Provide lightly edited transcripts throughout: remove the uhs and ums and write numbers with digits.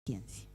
ciencia.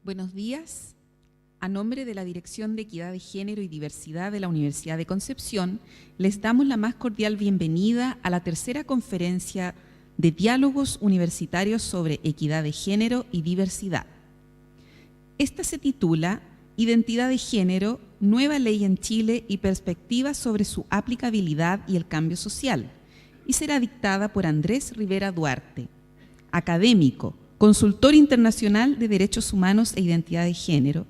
Buenos días. A nombre de la Dirección de Equidad de Género y Diversidad de la Universidad de Concepción, les damos la más cordial bienvenida a la tercera conferencia de Diálogos Universitarios sobre Equidad de Género y Diversidad. Esta se titula Identidad de Género, Nueva Ley en Chile y Perspectivas sobre su aplicabilidad y el cambio social, y será dictada por Andrés Rivera Duarte, académico, consultor internacional de Derechos Humanos e Identidad de Género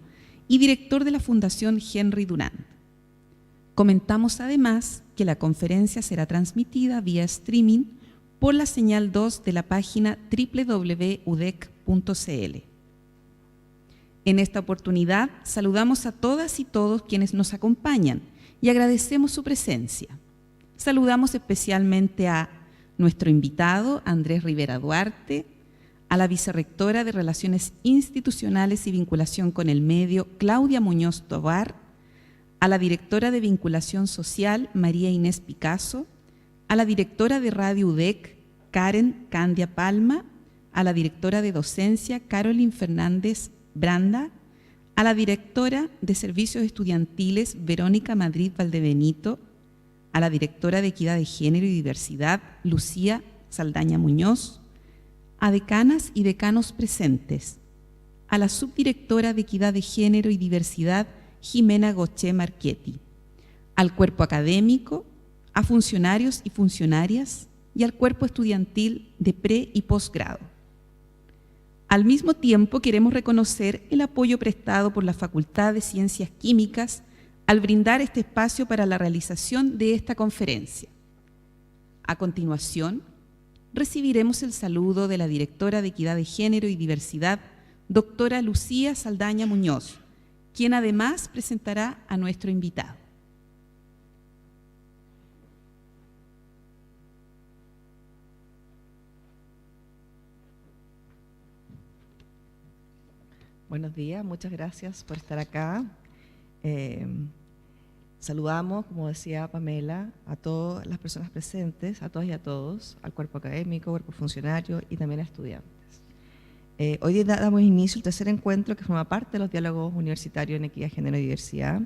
y director de la Fundación Henry Dunant. Comentamos además que la conferencia será transmitida vía streaming por la señal 2 de la página www.udec.cl. En esta oportunidad saludamos a todas y todos quienes nos acompañan y agradecemos su presencia. Saludamos especialmente a nuestro invitado, Andrés Rivera Duarte, a la vicerrectora de Relaciones Institucionales y Vinculación con el Medio, Claudia Muñoz Tovar, a la directora de Vinculación Social, María Inés Picasso, a la directora de Radio UDEC, Karen Candia Palma, a la directora de Docencia, Carolyn Fernández Branda, a la directora de Servicios Estudiantiles, Verónica Madrid Valdebenito, a la directora de Equidad de Género y Diversidad, Lucía Saldaña Muñoz, a decanas y decanos presentes, a la subdirectora de Equidad de Género y Diversidad, Jimena Goché Marchetti, al cuerpo académico, a funcionarios y funcionarias y al cuerpo estudiantil de pre- y posgrado. Al mismo tiempo, queremos reconocer el apoyo prestado por la Facultad de Ciencias Químicas al brindar este espacio para la realización de esta conferencia. A continuación, recibiremos el saludo de la directora de Equidad de Género y Diversidad, doctora Lucía Saldaña Muñoz, quien además presentará a nuestro invitado. Buenos días, muchas gracias por estar acá. Saludamos, como decía Pamela, a todas las personas presentes, a todas y a todos, al cuerpo académico, cuerpo funcionario y también a estudiantes. Hoy día damos inicio al tercer encuentro que forma parte de los diálogos universitarios en equidad, género y diversidad.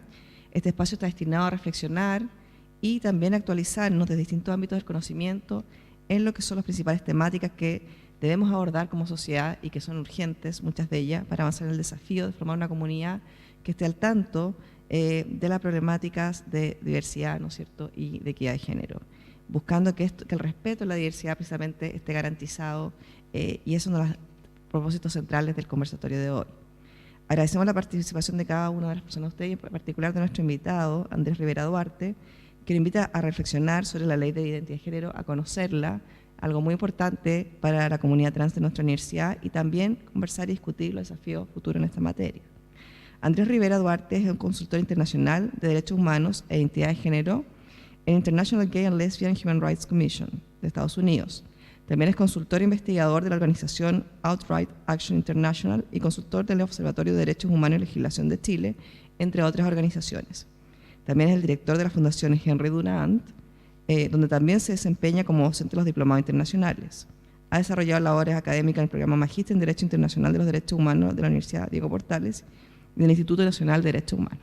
Este espacio está destinado a reflexionar y también a actualizarnos desde distintos ámbitos del conocimiento en lo que son las principales temáticas que debemos abordar como sociedad y que son urgentes, muchas de ellas, para avanzar en el desafío de formar una comunidad que esté al tanto de las problemáticas de diversidad, ¿no es cierto?, y de equidad de género, buscando que el respeto a la diversidad precisamente esté garantizado, y es uno de los propósitos centrales del conversatorio de hoy. Agradecemos la participación de cada una de las personas de ustedes, en particular de nuestro invitado, Andrés Rivera Duarte, que nos invita a reflexionar sobre la ley de identidad de género, a conocerla, algo muy importante para la comunidad trans de nuestra universidad, y también conversar y discutir los desafíos futuros en esta materia. Andrés Rivera Duarte es un consultor internacional de derechos humanos e identidad de género en International Gay and Lesbian Human Rights Commission de Estados Unidos. También es consultor e investigador de la organización Outright Action International y consultor del Observatorio de Derechos Humanos y Legislación de Chile, entre otras organizaciones. También es el director de la Fundación Henry Dunant, donde también se desempeña como docente de los diplomados internacionales. Ha desarrollado labores académicas en el programa Magíster en Derecho Internacional de los Derechos Humanos de la Universidad Diego Portales y del Instituto Nacional de Derechos Humanos.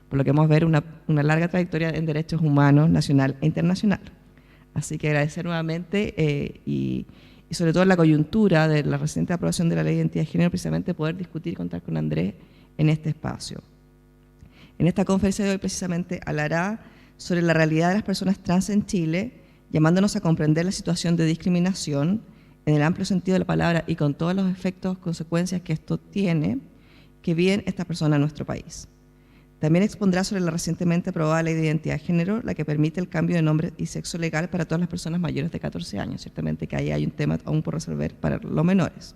Por lo que vamos a ver una larga trayectoria en derechos humanos nacional e internacional. Así que agradecer nuevamente y sobre todo en la coyuntura de la reciente aprobación de la Ley de Identidad de Género, precisamente poder discutir y contar con Andrés en este espacio. En esta conferencia de hoy precisamente hablará sobre la realidad de las personas trans en Chile, llamándonos a comprender la situación de discriminación en el amplio sentido de la palabra y con todos los efectos, consecuencias que esto tiene, que viven estas personas en nuestro país. También expondrá sobre la recientemente aprobada Ley de Identidad de Género, la que permite el cambio de nombre y sexo legal para todas las personas mayores de 14 años. Ciertamente que ahí hay un tema aún por resolver para los menores.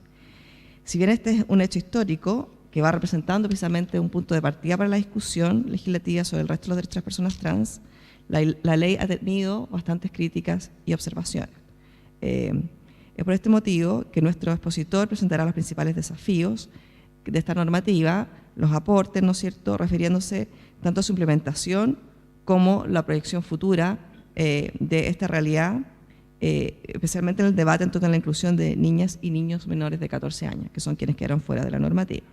Si bien este es un hecho histórico que va representando precisamente un punto de partida para la discusión legislativa sobre el resto de los derechos de las personas trans, la ley ha tenido bastantes críticas y observaciones. Es por este motivo que nuestro expositor presentará los principales desafíos de esta normativa, los aportes, ¿no es cierto?, refiriéndose tanto a su implementación como la proyección futura de esta realidad, especialmente en el debate en torno a la inclusión de niñas y niños menores de 14 años, que son quienes quedaron fuera de la normativa.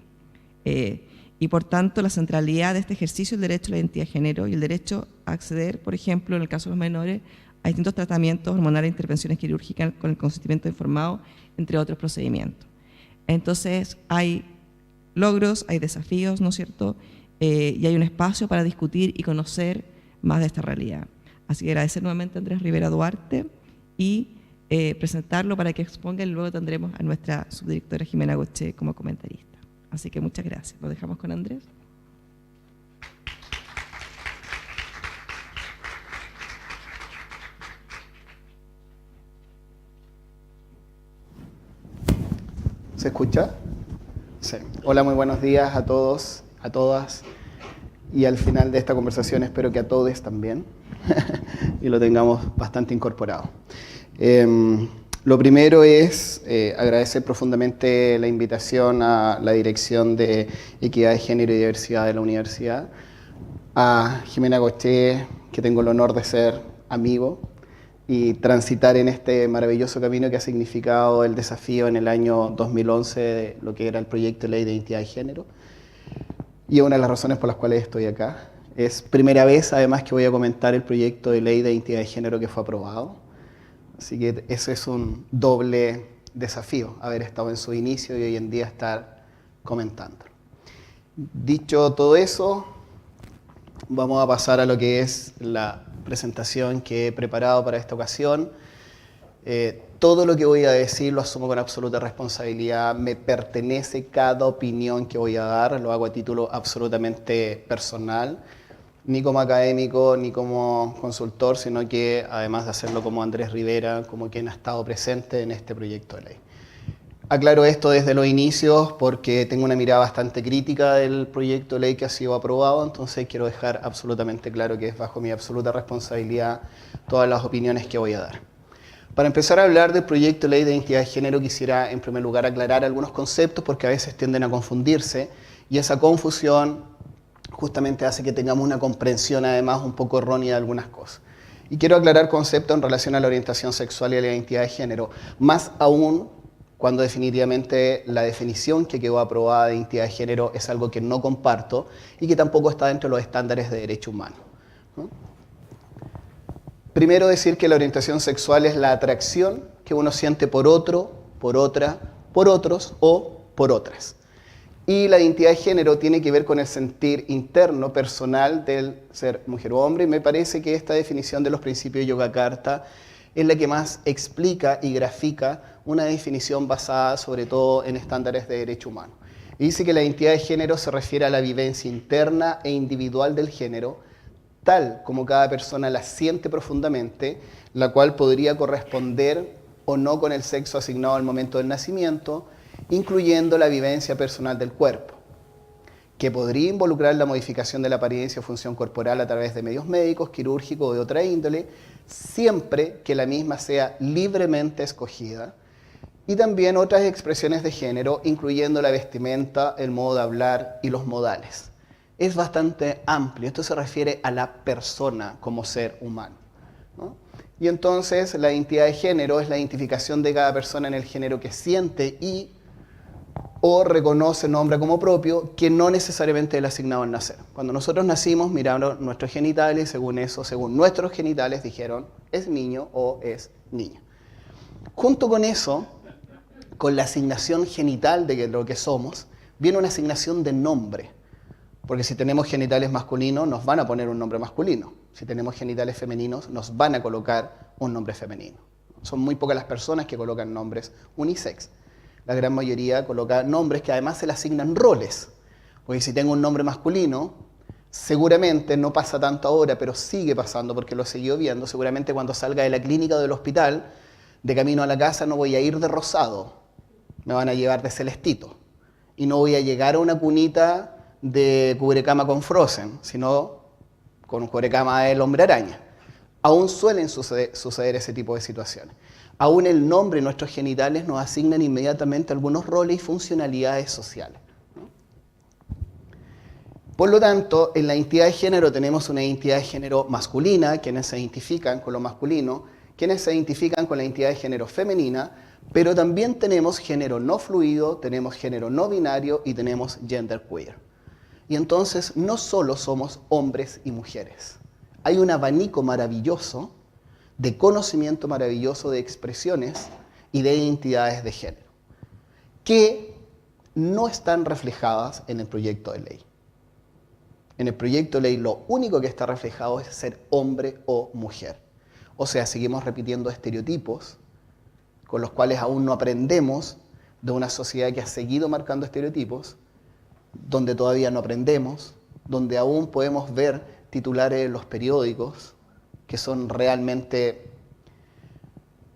Y por tanto, la centralidad de este ejercicio del derecho a la identidad de género y el derecho a acceder, por ejemplo, en el caso de los menores, a distintos tratamientos hormonales e intervenciones quirúrgicas con el consentimiento informado, entre otros procedimientos. Entonces, hay logros, hay desafíos, ¿no es cierto?, y hay un espacio para discutir y conocer más de esta realidad. Así que agradecer nuevamente a Andrés Rivera Duarte y presentarlo para que exponga, y luego tendremos a nuestra subdirectora Jimena Goché como comentarista. Así que muchas gracias. Lo dejamos con Andrés. ¿Se escucha? Sí. Hola, muy buenos días a todos, a todas, y al final de esta conversación espero que a todos también. y lo tengamos bastante incorporado. Lo primero es agradecer profundamente la invitación a la Dirección de Equidad de Género y Diversidad de la Universidad, a Jimena Goché, que tengo el honor de ser amigo y transitar en este maravilloso camino que ha significado el desafío en el año 2011 de lo que era el proyecto de ley de identidad de género. Y una de las razones por las cuales estoy acá. Es primera vez, además, que voy a comentar el proyecto de ley de identidad de género que fue aprobado. Así que eso es un doble desafío, haber estado en su inicio y hoy en día estar comentándolo. Dicho todo eso, vamos a pasar a lo que es la presentación que he preparado para esta ocasión. Todo lo que voy a decir lo asumo con absoluta responsabilidad, me pertenece cada opinión que voy a dar, lo hago a título absolutamente personal, ni como académico, ni como consultor, sino que además de hacerlo como Andrés Rivera, como quien ha estado presente en este proyecto de ley. Aclaro esto desde los inicios porque tengo una mirada bastante crítica del proyecto de ley que ha sido aprobado, entonces quiero dejar absolutamente claro que es bajo mi absoluta responsabilidad todas las opiniones que voy a dar. Para empezar a hablar del proyecto de ley de identidad de género, quisiera en primer lugar aclarar algunos conceptos porque a veces tienden a confundirse y esa confusión justamente hace que tengamos una comprensión además un poco errónea de algunas cosas. Y quiero aclarar conceptos en relación a la orientación sexual y a la identidad de género, más aún cuando definitivamente la definición que quedó aprobada de identidad de género es algo que no comparto y que tampoco está dentro de los estándares de derecho humano, ¿no? Primero decir que la orientación sexual es la atracción que uno siente por otro, por otra, por otros o por otras. Y la identidad de género tiene que ver con el sentir interno, personal del ser mujer o hombre, y me parece que esta definición de los principios de Yogyakarta es la que más explica y grafica una definición basada sobre todo en estándares de derecho humano. Y dice que la identidad de género se refiere a la vivencia interna e individual del género, tal como cada persona la siente profundamente, la cual podría corresponder o no con el sexo asignado al momento del nacimiento, incluyendo la vivencia personal del cuerpo, que podría involucrar la modificación de la apariencia o función corporal a través de medios médicos, quirúrgicos o de otra índole, siempre que la misma sea libremente escogida, y también otras expresiones de género, incluyendo la vestimenta, el modo de hablar y los modales. Es bastante amplio, esto se refiere a la persona como ser humano, ¿no? Y entonces la identidad de género es la identificación de cada persona en el género que siente y o reconoce, nombra como propio, que no necesariamente es el asignado al nacer. Cuando nosotros nacimos, miraron nuestros genitales, según eso, según nuestros genitales, dijeron, es niño o es niña. Junto con eso, con la asignación genital de lo que somos, viene una asignación de nombre. Porque si tenemos genitales masculinos, nos van a poner un nombre masculino. Si tenemos genitales femeninos, nos van a colocar un nombre femenino. Son muy pocas las personas que colocan nombres unisex. La gran mayoría coloca nombres que además se le asignan roles. Porque si tengo un nombre masculino, seguramente no pasa tanto ahora, pero sigue pasando porque lo he seguido viendo. Seguramente cuando salga de la clínica o del hospital, de camino a la casa no voy a ir de rosado. Me van a llevar de celestito. Y no voy a llegar a una cunita de cubrecama con Frozen, sino con un cubrecama del Hombre Araña. Aún suelen suceder ese tipo de situaciones. Aún el nombre y nuestros genitales nos asignan inmediatamente algunos roles y funcionalidades sociales, ¿no? Por lo tanto, en la identidad de género tenemos una identidad de género masculina, quienes se identifican con lo masculino, quienes se identifican con la identidad de género femenina, pero también tenemos género no fluido, tenemos género no binario y tenemos genderqueer. Y entonces no solo somos hombres y mujeres. Hay un abanico maravilloso de conocimiento maravilloso de expresiones y de identidades de género, que no están reflejadas en el proyecto de ley. En el proyecto de ley lo único que está reflejado es ser hombre o mujer. O sea, seguimos repitiendo estereotipos con los cuales aún no aprendemos de una sociedad que ha seguido marcando estereotipos, donde todavía no aprendemos, donde aún podemos ver titulares en los periódicos que son realmente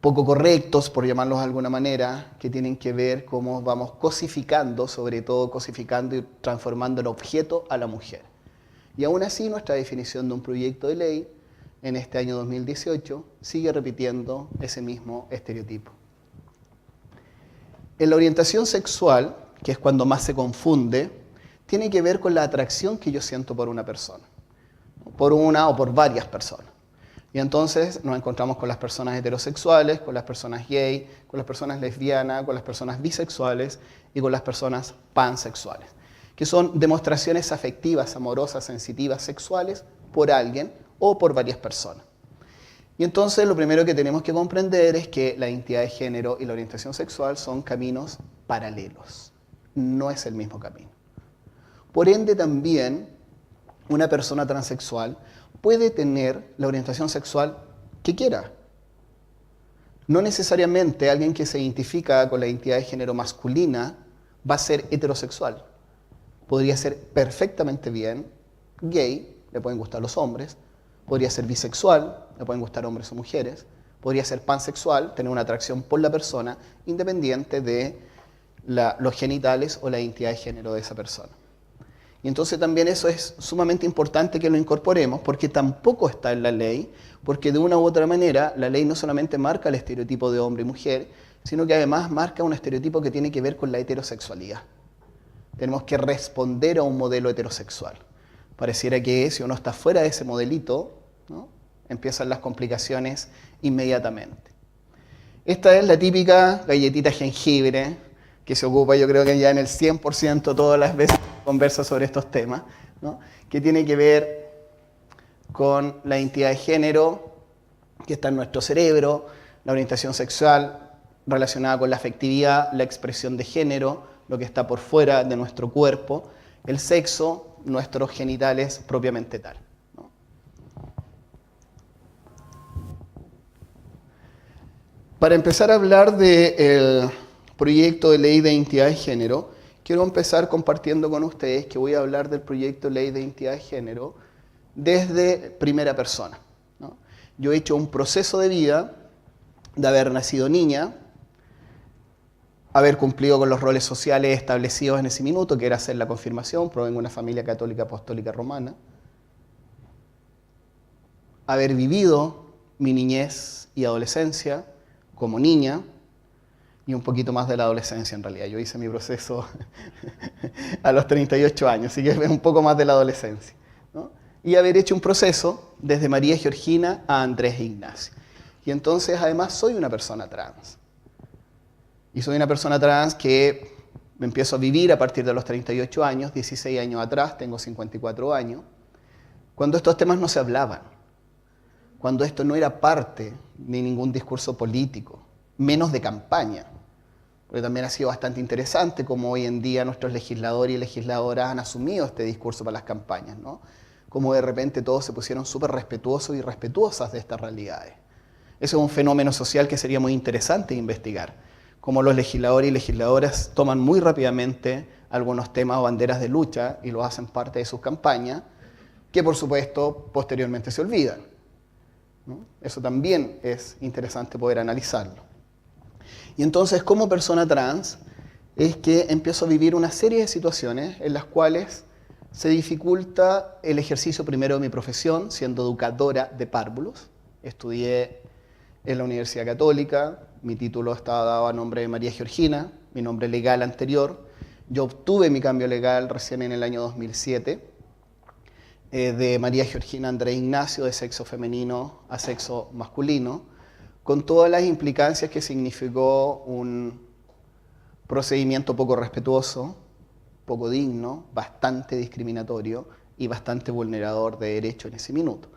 poco correctos, por llamarlos de alguna manera, que tienen que ver cómo vamos cosificando, sobre todo cosificando y transformando en objeto a la mujer. Y aún así nuestra definición de un proyecto de ley en este año 2018, sigue repitiendo ese mismo estereotipo. En la orientación sexual, que es cuando más se confunde, tiene que ver con la atracción que yo siento por una persona, por una o por varias personas. Y entonces nos encontramos con las personas heterosexuales, con las personas gay, con las personas lesbianas, con las personas bisexuales y con las personas pansexuales, que son demostraciones afectivas, amorosas, sensitivas, sexuales por alguien o por varias personas. Y entonces lo primero que tenemos que comprender es que la identidad de género y la orientación sexual son caminos paralelos, no es el mismo camino. Por ende también una persona transexual puede tener la orientación sexual que quiera. No necesariamente alguien que se identifica con la identidad de género masculina va a ser heterosexual. Podría ser perfectamente bien gay, le pueden gustar los hombres, podría ser bisexual, le pueden gustar hombres o mujeres, podría ser pansexual, tener una atracción por la persona, independiente de los genitales o la identidad de género de esa persona. Y entonces también eso es sumamente importante que lo incorporemos, porque tampoco está en la ley, porque de una u otra manera la ley no solamente marca el estereotipo de hombre y mujer, sino que además marca un estereotipo que tiene que ver con la heterosexualidad. Tenemos que responder a un modelo heterosexual. Pareciera que si uno está fuera de ese modelito, ¿no?, empiezan las complicaciones inmediatamente. Esta es la típica galletita jengibre que se ocupa, yo creo que ya en el 100% todas las veces que converso sobre estos temas, ¿no?, que tiene que ver con la identidad de género que está en nuestro cerebro, la orientación sexual relacionada con la afectividad, la expresión de género, lo que está por fuera de nuestro cuerpo, el sexo, nuestros genitales propiamente tal, ¿no? Para empezar a hablar del proyecto de ley de identidad de género, quiero empezar compartiendo con ustedes que voy a hablar del proyecto de ley de identidad de género desde primera persona, ¿no? Yo he hecho un proceso de vida de haber nacido niña, haber cumplido con los roles sociales establecidos en ese minuto, que era hacer la confirmación, provengo de una familia católica apostólica romana, haber vivido mi niñez y adolescencia como niña, y un poquito más de la adolescencia en realidad. Yo hice mi proceso a los 38 años, así que es un poco más de la adolescencia, ¿no? Y haber hecho un proceso desde María Georgina a Andrés Ignacio. Y entonces además soy una persona trans. Y soy una persona trans que me empiezo a vivir a partir de los 38 años, 16 años atrás, tengo 54 años, cuando estos temas no se hablaban, cuando esto no era parte de ningún discurso político, menos de campaña. Porque también ha sido bastante interesante cómo hoy en día nuestros legisladores y legisladoras han asumido este discurso para las campañas, ¿no? Cómo de repente todos se pusieron súper respetuosos y respetuosas de estas realidades. Eso es un fenómeno social que sería muy interesante investigar. Cómo los legisladores y legisladoras toman muy rápidamente algunos temas o banderas de lucha y los hacen parte de sus campañas, que por supuesto posteriormente se olvidan, ¿no? Eso también es interesante poder analizarlo. Y entonces, como persona trans, es que empiezo a vivir una serie de situaciones en las cuales se dificulta el ejercicio primero de mi profesión, siendo educadora de párvulos. Estudié en la Universidad Católica, mi título estaba dado a nombre de María Georgina, mi nombre legal anterior. Yo obtuve mi cambio legal recién en el año 2007, de María Georgina Andrés Ignacio, de sexo femenino a sexo masculino, con todas las implicancias que significó un procedimiento poco respetuoso, poco digno, bastante discriminatorio y bastante vulnerador de derechos en ese minuto.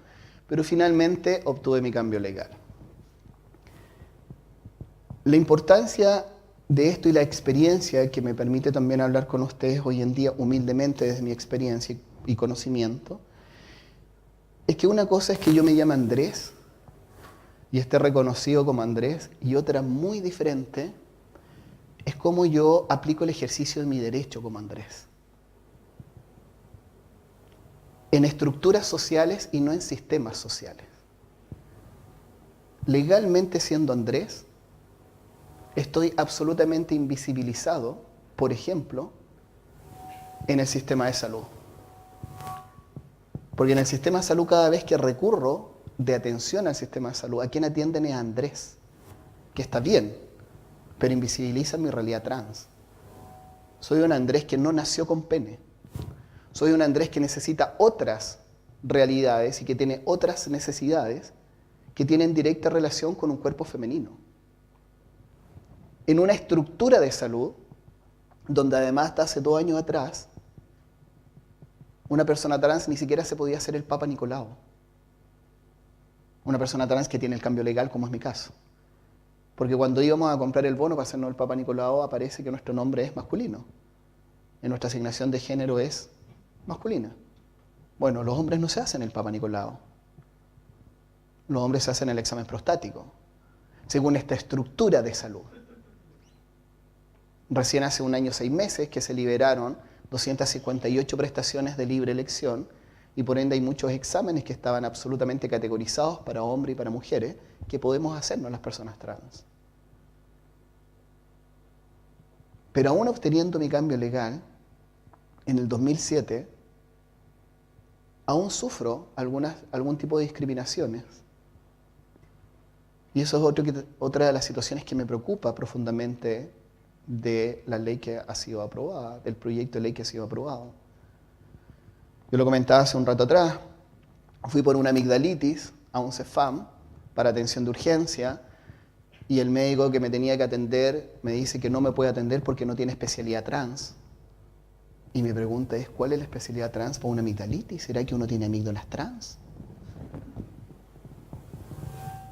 Pero finalmente obtuve mi cambio legal. La importancia de esto y la experiencia que me permite también hablar con ustedes hoy en día humildemente desde mi experiencia y conocimiento, es que una cosa es que yo me llame Andrés y esté reconocido como Andrés, y otra muy diferente es cómo yo aplico el ejercicio de mi derecho como Andrés. En estructuras sociales y no en sistemas sociales. Legalmente siendo Andrés, estoy absolutamente invisibilizado, por ejemplo, en el sistema de salud. Porque en el sistema de salud cada vez que recurro de atención al sistema de salud, a quien atienden es a Andrés, que está bien, pero invisibiliza mi realidad trans. Soy un Andrés que no nació con pene. Soy un Andrés que necesita otras realidades y que tiene otras necesidades que tienen directa relación con un cuerpo femenino. En una estructura de salud, donde además hasta hace 2 años atrás, una persona trans ni siquiera se podía hacer el Papa Nicolau. Una persona trans que tiene el cambio legal, como es mi caso. Porque cuando íbamos a comprar el bono para hacernos el Papa Nicolau, aparece que nuestro nombre es masculino. En nuestra asignación de género es masculina. Bueno, los hombres no se hacen el Papa Nicolau. Los hombres se hacen el examen prostático, según esta estructura de salud. Recién hace 1 año, 6 meses que se liberaron 258 prestaciones de libre elección y por ende hay muchos exámenes que estaban absolutamente categorizados para hombres y para mujeres que podemos hacernos las personas trans. Pero aún obteniendo mi cambio legal, en el 2007, aún sufro algún tipo de discriminaciones. Y eso es otra de las situaciones que me preocupa profundamente de la ley que ha sido aprobada, del proyecto de ley que ha sido aprobado. Yo lo comentaba hace un rato atrás, fui por una amigdalitis a un CEFAM para atención de urgencia y el médico que me tenía que atender me dice que no me puede atender porque no tiene especialidad trans. Y mi pregunta es, ¿cuál es la especialidad trans para una amigdalitis? ¿Será que uno tiene amígdalas trans?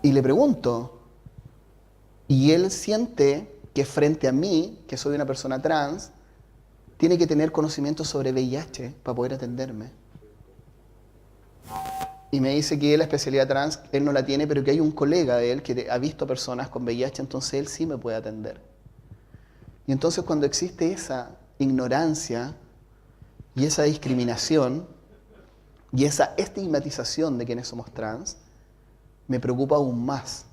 Y le pregunto, y él siente que frente a mí, que soy una persona trans, tiene que tener conocimiento sobre VIH para poder atenderme. Y me dice que la especialidad trans, él no la tiene, pero que hay un colega de él que ha visto personas con VIH, entonces él sí me puede atender. Y entonces cuando existe esa ignorancia y esa discriminación y esa estigmatización de quienes somos trans, me preocupa aún más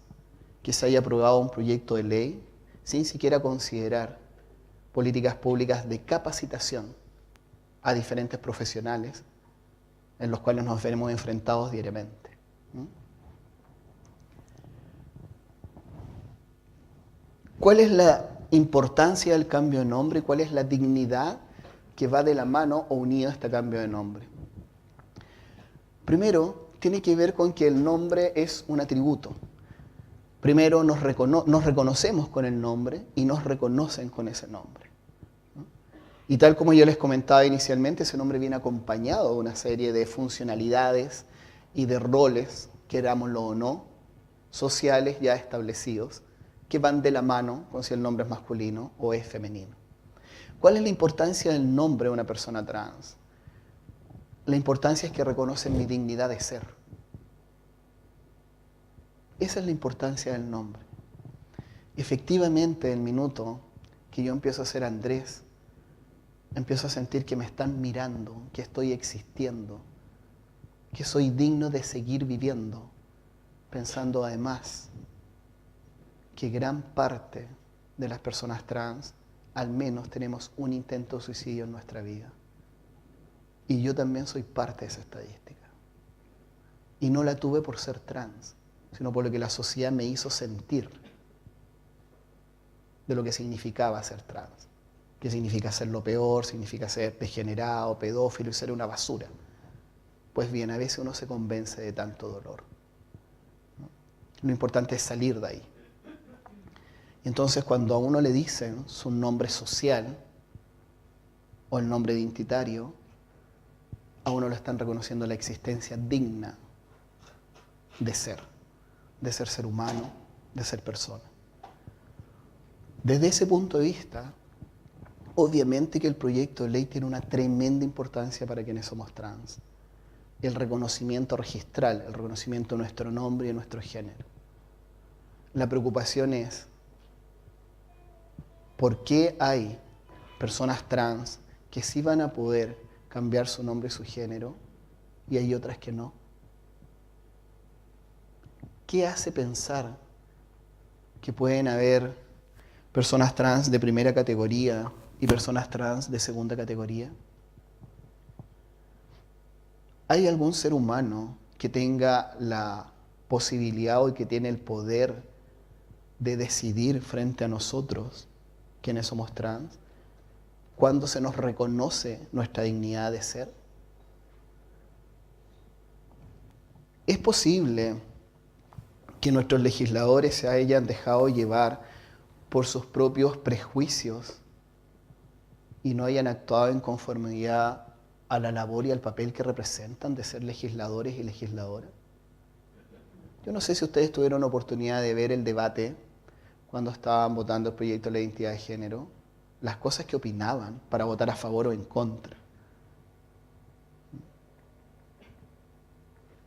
que se haya aprobado un proyecto de ley sin siquiera considerar políticas públicas de capacitación a diferentes profesionales en los cuales nos veremos enfrentados diariamente. ¿Cuál es la importancia del cambio de nombre? ¿Cuál es la dignidad que va de la mano o unida a este cambio de nombre? Primero, tiene que ver con que el nombre es un atributo. Primero nos reconocemos con el nombre y nos reconocen con ese nombre. Y tal como yo les comentaba inicialmente, ese nombre viene acompañado de una serie de funcionalidades y de roles, querámoslo o no, sociales ya establecidos, que van de la mano con si el nombre es masculino o es femenino. ¿Cuál es la importancia del nombre de una persona trans? La importancia es que reconocen mi dignidad de ser. Esa es la importancia del nombre. Efectivamente, el minuto que yo empiezo a ser Andrés, empiezo a sentir que me están mirando, que estoy existiendo, que soy digno de seguir viviendo, pensando además que gran parte de las personas trans, al menos tenemos un intento de suicidio en nuestra vida. Y yo también soy parte de esa estadística. Y no la tuve por ser trans, sino por lo que la sociedad me hizo sentir de lo que significaba ser trans. Que significa ser lo peor, significa ser degenerado, pedófilo y ser una basura. Pues bien, a veces uno se convence de tanto dolor, ¿no? Lo importante es salir de ahí. Y entonces cuando a uno le dicen su nombre social o el nombre identitario, a uno lo están reconociendo la existencia digna de ser humano, de ser persona. Desde ese punto de vista, obviamente que el proyecto de ley tiene una tremenda importancia para quienes somos trans. El reconocimiento registral, el reconocimiento de nuestro nombre y de nuestro género. La preocupación es, ¿por qué hay personas trans que sí van a poder cambiar su nombre y su género y hay otras que no? ¿Qué hace pensar que pueden haber personas trans de primera categoría y personas trans de segunda categoría? ¿Hay algún ser humano que tenga la posibilidad hoy que tiene el poder de decidir frente a nosotros, quienes somos trans, cuando se nos reconoce nuestra dignidad de ser? ¿Es posible que nuestros legisladores se hayan dejado llevar por sus propios prejuicios y no hayan actuado en conformidad a la labor y al papel que representan de ser legisladores y legisladoras? Yo no sé si ustedes tuvieron oportunidad de ver el debate cuando estaban votando el proyecto de la identidad de género, las cosas que opinaban para votar a favor o en contra.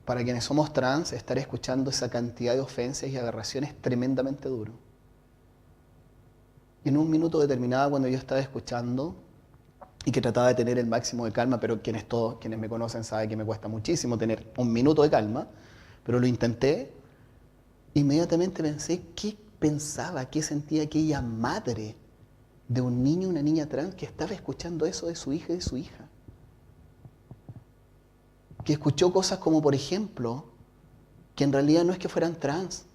Para quienes somos trans, estar escuchando esa cantidad de ofensas y aberraciones es tremendamente duro. Y en un minuto determinado, cuando yo estaba escuchando y que trataba de tener el máximo de calma, pero quienes me conocen saben que me cuesta muchísimo tener un minuto de calma, pero lo intenté, inmediatamente pensé qué pensaba, qué sentía aquella madre de un niño o una niña trans que estaba escuchando eso de su hija y de su hija. Que escuchó cosas como, por ejemplo, que en realidad no es que fueran trans,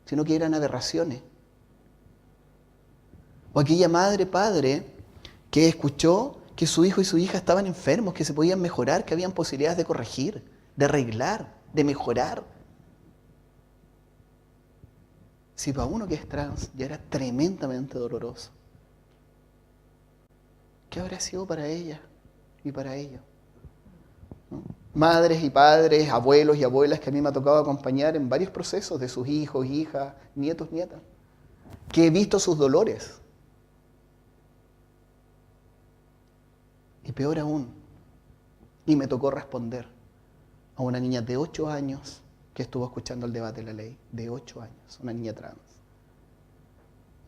sino que eran aberraciones. O aquella madre, padre, que escuchó que su hijo y su hija estaban enfermos, que se podían mejorar, que habían posibilidades de corregir, de arreglar, de mejorar. Si para uno que es trans ya era tremendamente doloroso, ¿qué habrá sido para ella y para ellos? ¿No? Madres y padres, abuelos y abuelas que a mí me ha tocado acompañar en varios procesos de sus hijos, hijas, nietos, nietas, que he visto sus dolores. Y peor aún, y me tocó responder a una niña de 8 años que estuvo escuchando el debate de la ley, de 8 años, una niña trans.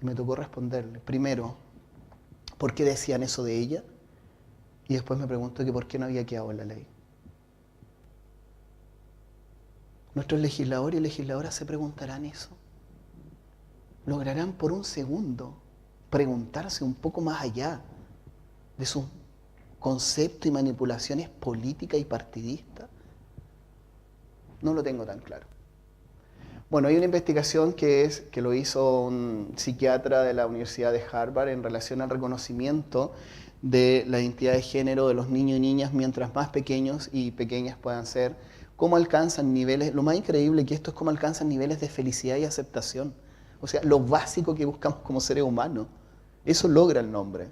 Y me tocó responderle, primero, ¿por qué decían eso de ella? Y después me preguntó que por qué no había quedado en la ley. ¿Nuestros legisladores y legisladoras se preguntarán eso? ¿Lograrán por un segundo preguntarse un poco más allá de sus conceptos y manipulaciones políticas y partidistas? No lo tengo tan claro. Bueno, hay una investigación que lo hizo un psiquiatra de la Universidad de Harvard en relación al reconocimiento de la identidad de género de los niños y niñas mientras más pequeños y pequeñas puedan ser, cómo alcanzan niveles, lo más increíble que esto es cómo alcanzan niveles de felicidad y aceptación. O sea, lo básico que buscamos como seres humanos, eso logra el nombre.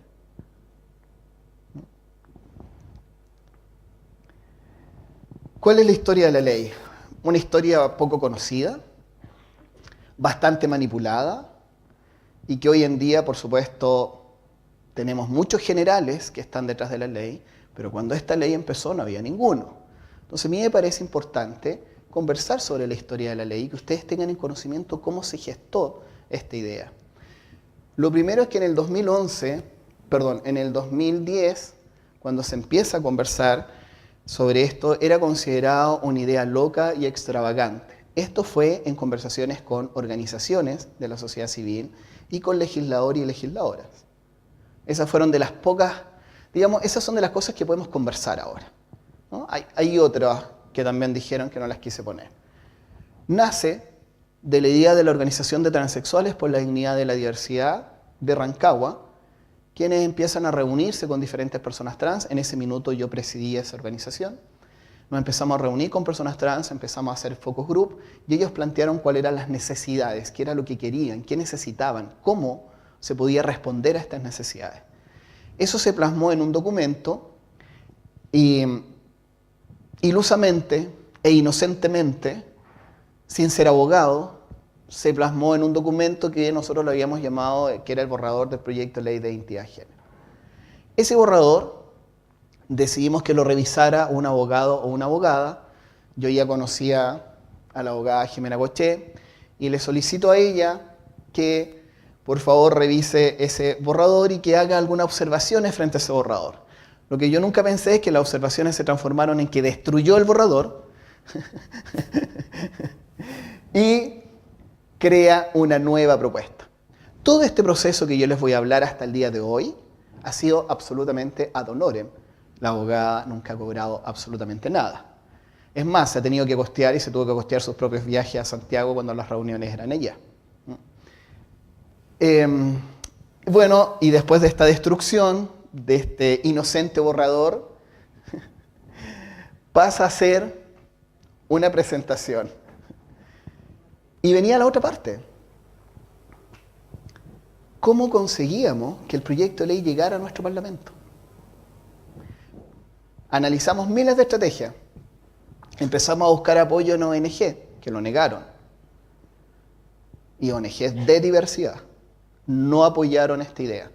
¿Cuál es la historia de la ley? Una historia poco conocida, bastante manipulada, y que hoy en día, por supuesto, tenemos muchos generales que están detrás de la ley, pero cuando esta ley empezó no había ninguno. Entonces a mí me parece importante conversar sobre la historia de la ley y que ustedes tengan en conocimiento cómo se gestó esta idea. Lo primero es que en el 2010, cuando se empieza a conversar sobre esto, era considerado una idea loca y extravagante. Esto fue en conversaciones con organizaciones de la sociedad civil y con legisladores y legisladoras. Esas fueron de las pocas, digamos, esas son de las cosas que podemos conversar ahora, ¿no? Hay otras que también dijeron que no las quise poner. Nace de la idea de la Organización de Transexuales por la Dignidad de la Diversidad de Rancagua, quienes empiezan a reunirse con diferentes personas trans. En ese minuto yo presidí esa organización. Nos empezamos a reunir con personas trans, empezamos a hacer focus group y ellos plantearon cuáles eran las necesidades, qué era lo que querían, qué necesitaban, cómo se podía responder a estas necesidades. Eso se plasmó en un documento y ilusamente e inocentemente, sin ser abogado, se plasmó en un documento que nosotros lo habíamos llamado, que era el borrador del proyecto de ley de identidad de género. Ese borrador decidimos que lo revisara un abogado o una abogada. Yo ya conocía a la abogada Jimena Goché y le solicito a ella que por favor revise ese borrador y que haga algunas observaciones frente a ese borrador. Lo que yo nunca pensé es que las observaciones se transformaron en que destruyó el borrador y crea una nueva propuesta. Todo este proceso que yo les voy a hablar hasta el día de hoy ha sido absolutamente ad honorem. La abogada nunca ha cobrado absolutamente nada. Es más, se ha tenido que costear y se tuvo que costear sus propios viajes a Santiago cuando las reuniones eran allá. Bueno, y después de esta destrucción, de este inocente borrador, pasa a ser una presentación. Y venía la otra parte. ¿Cómo conseguíamos que el proyecto de ley llegara a nuestro Parlamento? Analizamos miles de estrategias. Empezamos a buscar apoyo en ONG, que lo negaron. Y ONGs de diversidad no apoyaron esta idea.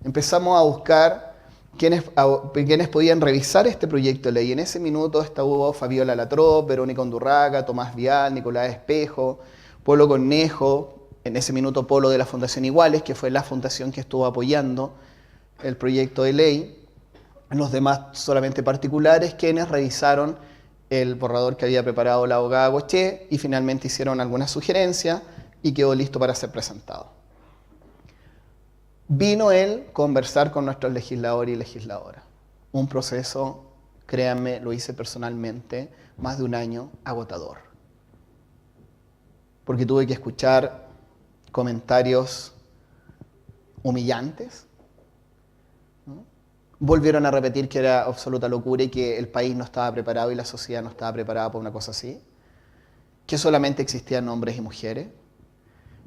Empezamos a buscar quienes podían revisar este proyecto de ley. En ese minuto estuvo Fabiola Latrop, Verónica Undurraga, Tomás Vial, Nicolás Espejo, Polo Cornejo, en ese minuto Polo de la Fundación Iguales, que fue la fundación que estuvo apoyando el proyecto de ley. Los demás solamente particulares, quienes revisaron el borrador que había preparado la abogada Gochet y finalmente hicieron algunas sugerencias y quedó listo para ser presentado. Vino él a conversar con nuestros legisladores y legisladoras. Un proceso, créanme, lo hice personalmente, más de un año agotador. Porque tuve que escuchar comentarios humillantes, ¿no? Volvieron a repetir que era absoluta locura y que el país no estaba preparado y la sociedad no estaba preparada para una cosa así. Que solamente existían hombres y mujeres.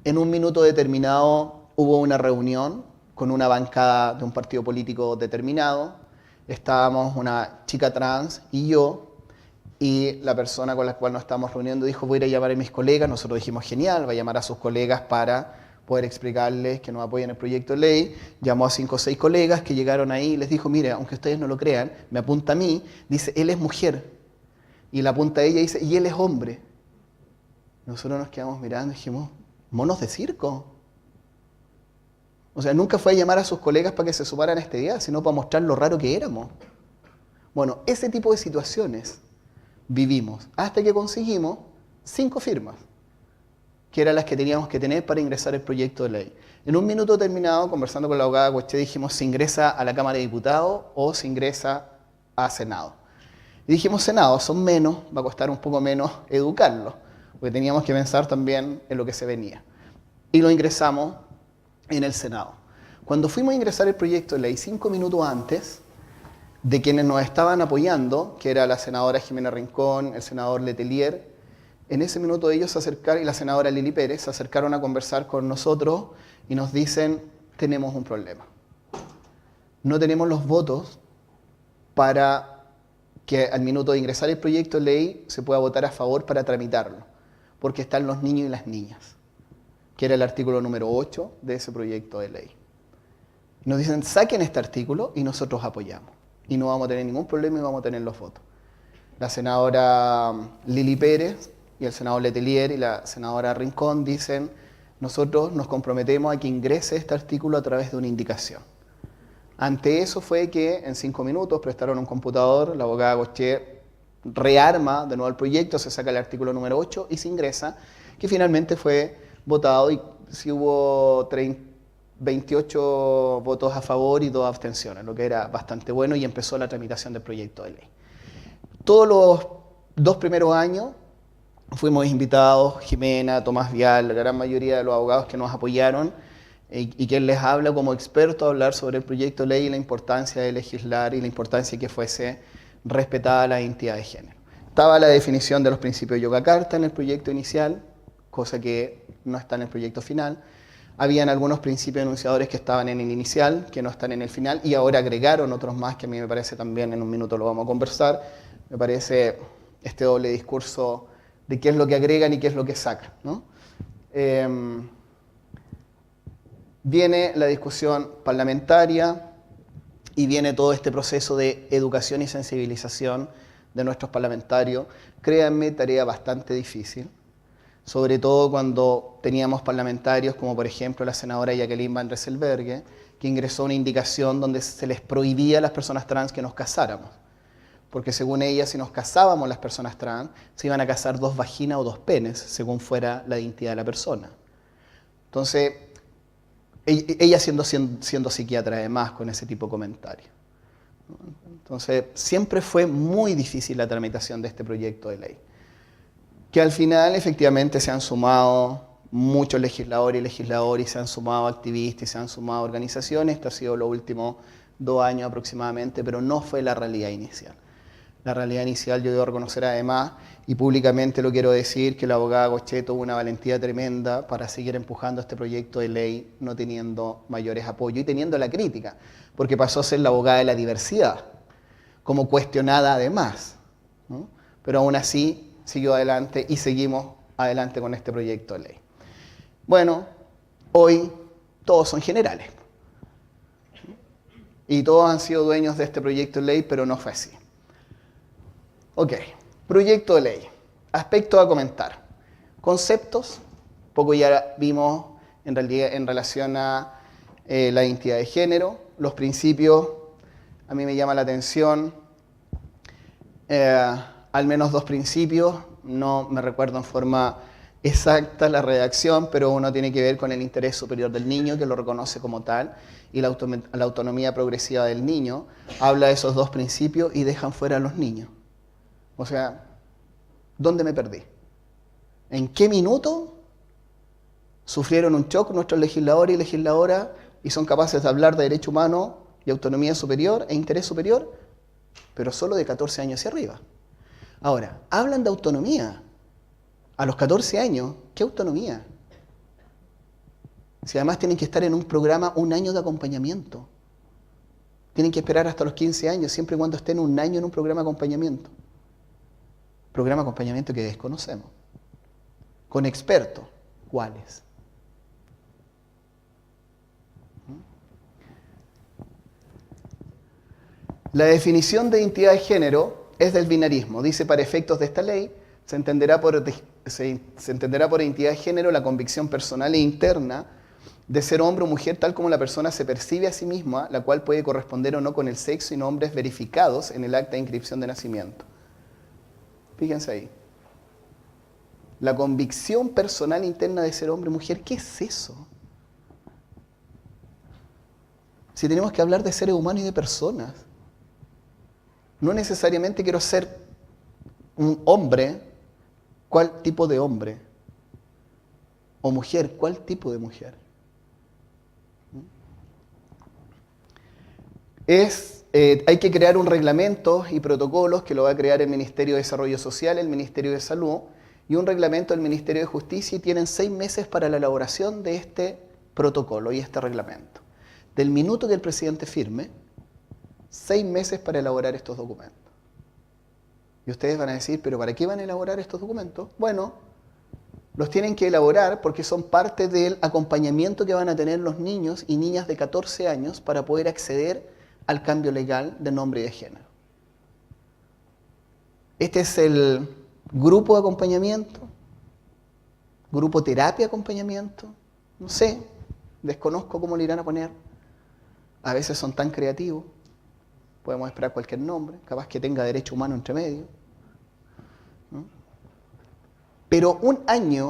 En un minuto determinado hubo una reunión con una bancada de un partido político determinado. Estábamos una chica trans y yo, y la persona con la cual nos estábamos reuniendo dijo: voy a ir a llamar a mis colegas. Nosotros dijimos: genial, va a llamar a sus colegas para poder explicarles que nos apoyen el proyecto de ley. Llamó a 5 o 6 colegas que llegaron ahí y les dijo: mire, aunque ustedes no lo crean, me apunta a mí, dice: él es mujer. Y la apunta a ella y dice: y él es hombre. Nosotros nos quedamos mirando y dijimos: ¿monos de circo? O sea, nunca fue a llamar a sus colegas para que se sumaran a este día, sino para mostrar lo raro que éramos. Bueno, ese tipo de situaciones vivimos hasta que conseguimos 5 firmas, que eran las que teníamos que tener para ingresar el proyecto de ley. En un minuto determinado, conversando con la abogada Gochet, dijimos: ¿se ingresa a la Cámara de Diputados o se ingresa a Senado? Y dijimos: Senado, son menos, va a costar un poco menos educarlo, porque teníamos que pensar también en lo que se venía. Y lo ingresamos en el Senado. Cuando fuimos a ingresar el proyecto de ley, 5 minutos antes de quienes nos estaban apoyando, que era la senadora Jimena Rincón, el senador Letelier, en ese minuto ellos se acercaron, y la senadora Lili Pérez, se acercaron a conversar con nosotros y nos dicen: tenemos un problema. No tenemos los votos para que al minuto de ingresar el proyecto de ley se pueda votar a favor para tramitarlo, porque están los niños y las niñas, que era el artículo número 8 de ese proyecto de ley. Nos dicen: saquen este artículo y nosotros apoyamos. Y no vamos a tener ningún problema y vamos a tener los votos. La senadora Lili Pérez y el senador Letelier y la senadora Rincón dicen: nosotros nos comprometemos a que ingrese este artículo a través de una indicación. Ante eso fue que en 5 minutos prestaron un computador, la abogada Gochet rearma de nuevo el proyecto, se saca el artículo número 8 y se ingresa, que finalmente fue votado, y sí hubo 28 votos a favor y 2 abstenciones, lo que era bastante bueno, y empezó la tramitación del proyecto de ley. Todos los 2 primeros años fuimos invitados, Jimena, Tomás Vial, la gran mayoría de los abogados que nos apoyaron y quien les habla como experto a hablar sobre el proyecto de ley y la importancia de legislar y la importancia de que fuese respetada la identidad de género. Estaba la definición de los principios de Yogyakarta en el proyecto inicial, cosa que no está en el proyecto final. Habían algunos principios enunciadores que estaban en el inicial, que no están en el final, y ahora agregaron otros más que a mí me parece también, en un minuto lo vamos a conversar. Me parece este doble discurso de qué es lo que agregan y qué es lo que sacan, ¿no? Viene la discusión parlamentaria y viene todo este proceso de educación y sensibilización de nuestros parlamentarios. Créanme, tarea bastante difícil, sobre todo cuando teníamos parlamentarios como por ejemplo la senadora Jacqueline Van Rieselberghe, que ingresó una indicación donde se les prohibía a las personas trans que nos casáramos. Porque según ella, si nos casábamos las personas trans, se iban a casar 2 vaginas o 2 penes, según fuera la identidad de la persona. Entonces, ella siendo psiquiatra además con ese tipo de comentarios. Entonces, siempre fue muy difícil la tramitación de este proyecto de ley. Que al final, efectivamente, se han sumado muchos legisladores y legisladoras, y se han sumado activistas, y se han sumado organizaciones. Esto ha sido los últimos 2 años aproximadamente, pero no fue la realidad inicial. La realidad inicial, yo debo reconocer además, y públicamente lo quiero decir, que la abogada Gochet tuvo una valentía tremenda para seguir empujando este proyecto de ley, no teniendo mayores apoyos y teniendo la crítica, porque pasó a ser la abogada de la diversidad, como cuestionada además, ¿no? Pero aún así siguió adelante y seguimos adelante con este proyecto de ley. Bueno, hoy todos son generales. Y todos han sido dueños de este proyecto de ley, pero no fue así. Ok, proyecto de ley. Aspectos a comentar. Conceptos, poco ya vimos en realidad en relación a la identidad de género. Los principios, a mí me llama la atención, al menos 2 principios, no me recuerdo en forma exacta la redacción, pero uno tiene que ver con el interés superior del niño, que lo reconoce como tal, y la autonomía progresiva del niño. Habla de esos 2 principios y dejan fuera a los niños. O sea, ¿dónde me perdí? ¿En qué minuto sufrieron un shock nuestros legisladores y legisladoras y son capaces de hablar de derecho humano y autonomía superior e interés superior, pero solo de 14 años hacia arriba? Ahora, hablan de autonomía a los 14 años. ¿Qué autonomía? Si además tienen que estar en un programa 1 año de acompañamiento. Tienen que esperar hasta los 15 años, siempre y cuando estén 1 año en un programa de acompañamiento. Programa de acompañamiento que desconocemos. Con expertos. ¿Cuáles? La definición de identidad de género es del binarismo. Dice, para efectos de esta ley, se entenderá por identidad de género la convicción personal e interna de ser hombre o mujer tal como la persona se percibe a sí misma, la cual puede corresponder o no con el sexo y nombres verificados en el acta de inscripción de nacimiento. Fíjense ahí. La convicción personal interna de ser hombre o mujer, ¿qué es eso? Si tenemos que hablar de seres humanos y de personas. No necesariamente quiero ser un hombre, ¿cuál tipo de hombre? O mujer, ¿cuál tipo de mujer? Hay que crear un reglamento y protocolos que lo va a crear el Ministerio de Desarrollo Social, el Ministerio de Salud y un reglamento del Ministerio de Justicia, y tienen 6 meses para la elaboración de este protocolo y este reglamento. Del minuto que el presidente firme, 6 meses para elaborar estos documentos. Y ustedes van a decir, ¿pero para qué van a elaborar estos documentos? Bueno, los tienen que elaborar porque son parte del acompañamiento que van a tener los niños y niñas de 14 años para poder acceder al cambio legal de nombre y de género. Este es el grupo de acompañamiento, grupo terapia acompañamiento, no sé, desconozco cómo le irán a poner. A veces son tan creativos, podemos esperar cualquier nombre, capaz que tenga derecho humano entre medio, ¿no? Pero 1 año,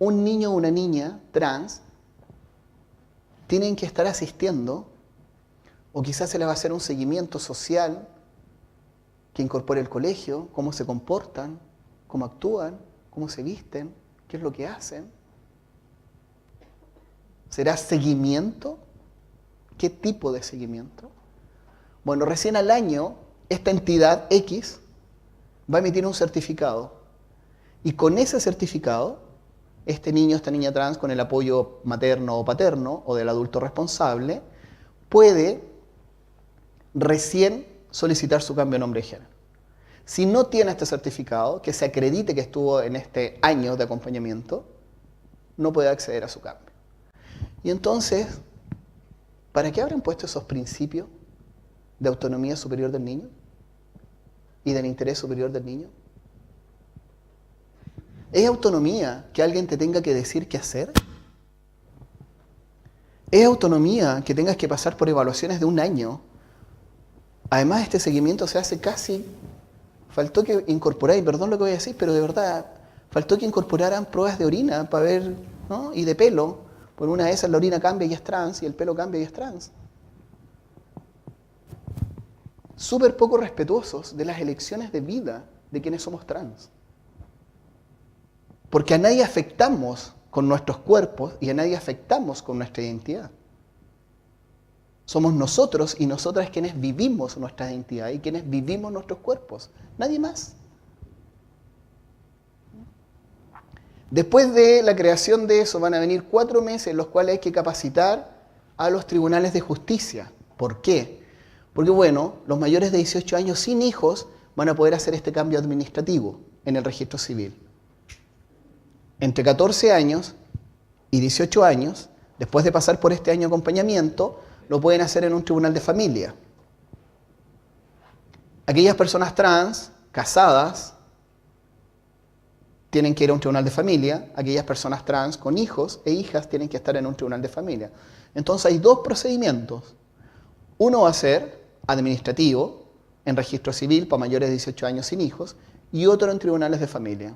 un niño o una niña trans tienen que estar asistiendo, o quizás se les va a hacer un seguimiento social que incorpore el colegio, cómo se comportan, cómo actúan, cómo se visten, qué es lo que hacen. ¿Será seguimiento? ¿Qué tipo de seguimiento? Bueno, recién al año, esta entidad X va a emitir un certificado. Y con ese certificado, este niño, esta niña trans, con el apoyo materno o paterno, o del adulto responsable, puede recién solicitar su cambio de nombre y género. Si no tiene este certificado, que se acredite que estuvo en este año de acompañamiento, no puede acceder a su cambio. Y entonces, ¿para qué habrán puesto esos principios de autonomía superior del niño y del interés superior del niño? ¿Es autonomía que alguien te tenga que decir qué hacer? ¿Es autonomía que tengas que pasar por evaluaciones de 1 año? Además, este seguimiento se hace casi... Faltó que incorporaran, perdón lo que voy a decir, pero de verdad, faltó que incorporaran pruebas de orina para ver, ¿no? Y de pelo. Por una de esas la orina cambia y es trans, y el pelo cambia y es trans. súper poco respetuosos de las elecciones de vida de quienes somos trans. Porque a nadie afectamos con nuestros cuerpos y a nadie afectamos con nuestra identidad. Somos nosotros y nosotras quienes vivimos nuestra identidad y quienes vivimos nuestros cuerpos. Nadie más. Después de la creación de eso van a venir 4 meses en los cuales hay que capacitar a los tribunales de justicia. ¿Por qué? Porque bueno, los mayores de 18 años sin hijos van a poder hacer este cambio administrativo en el registro civil. Entre 14 años y 18 años, después de pasar por este año de acompañamiento, lo pueden hacer en un tribunal de familia. Aquellas personas trans, casadas, tienen que ir a un tribunal de familia. Aquellas personas trans con hijos e hijas tienen que estar en un tribunal de familia. Entonces hay 2 procedimientos. Uno va a ser administrativo, en registro civil para mayores de 18 años sin hijos, y otro en tribunales de familia.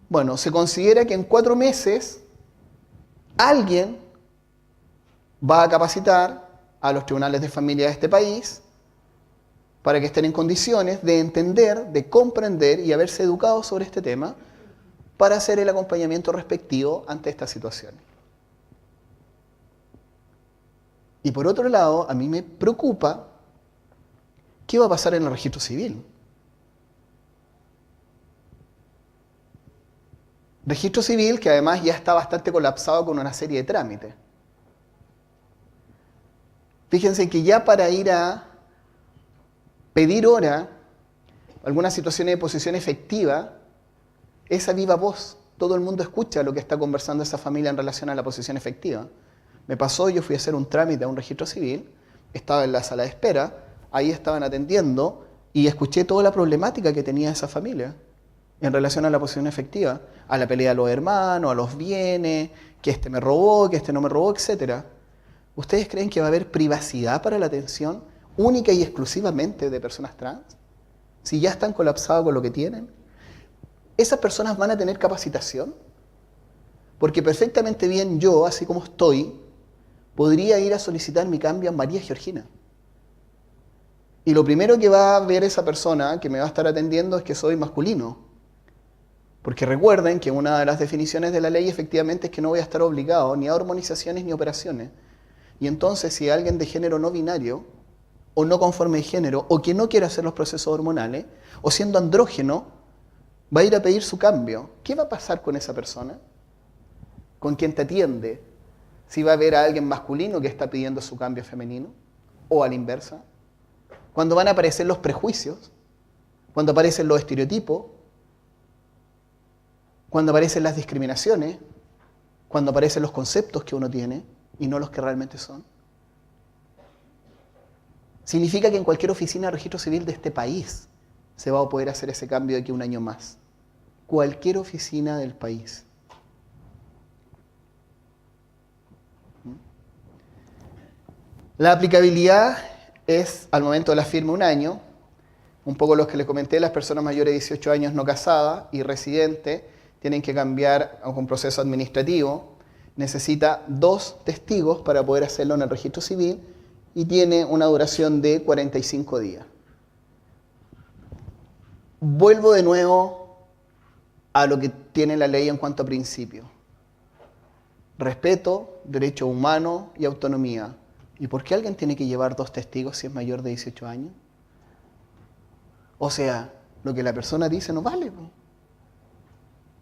Bueno, se considera que en 4 meses alguien va a capacitar a los tribunales de familia de este país para que estén en condiciones de entender, de comprender y haberse educado sobre este tema para hacer el acompañamiento respectivo ante estas situaciones. Y por otro lado, a mí me preocupa qué va a pasar en el registro civil. Registro civil que además ya está bastante colapsado con una serie de trámites. Fíjense que ya para ir a pedir hora, algunas situaciones de posición efectiva, esa viva voz, todo el mundo escucha lo que está conversando esa familia en relación a la posición efectiva. Me pasó, yo fui a hacer un trámite a un registro civil, estaba en la sala de espera, ahí estaban atendiendo y escuché toda la problemática que tenía esa familia en relación a la posición efectiva, a la pelea de los hermanos, a los bienes, que este me robó, que este no me robó, etc. ¿Ustedes creen que va a haber privacidad para la atención única y exclusivamente de personas trans? Si ya están colapsados con lo que tienen. ¿Esas personas van a tener capacitación? Porque perfectamente bien yo, así como estoy, podría ir a solicitar mi cambio a María Georgina. Y lo primero que va a ver esa persona que me va a estar atendiendo es que soy masculino. Porque recuerden que una de las definiciones de la ley efectivamente es que no voy a estar obligado ni a hormonizaciones ni operaciones. Y entonces si alguien de género no binario, o no conforme de género, o que no quiere hacer los procesos hormonales, o siendo andrógeno, va a ir a pedir su cambio. ¿Qué va a pasar con esa persona? ¿Con quién te atiende? ¿Si va a ver a alguien masculino que está pidiendo su cambio femenino? ¿O a la inversa? Cuando van a aparecer los prejuicios, cuando aparecen los estereotipos, cuando aparecen las discriminaciones, cuando aparecen los conceptos que uno tiene y no los que realmente son. Significa que en cualquier oficina de registro civil de este país se va a poder hacer ese cambio de aquí a un año más. Cualquier oficina del país. La aplicabilidad es al momento de la firma 1 año. Un poco los que les comenté, las personas mayores de 18 años no casadas y residentes tienen que cambiar a un proceso administrativo. Necesita 2 testigos para poder hacerlo en el registro civil y tiene una duración de 45 días. Vuelvo de nuevo a lo que tiene la ley en cuanto a principios. Respeto, derecho humano y autonomía. ¿Y por qué alguien tiene que llevar 2 testigos si es mayor de 18 años? O sea, lo que la persona dice no vale.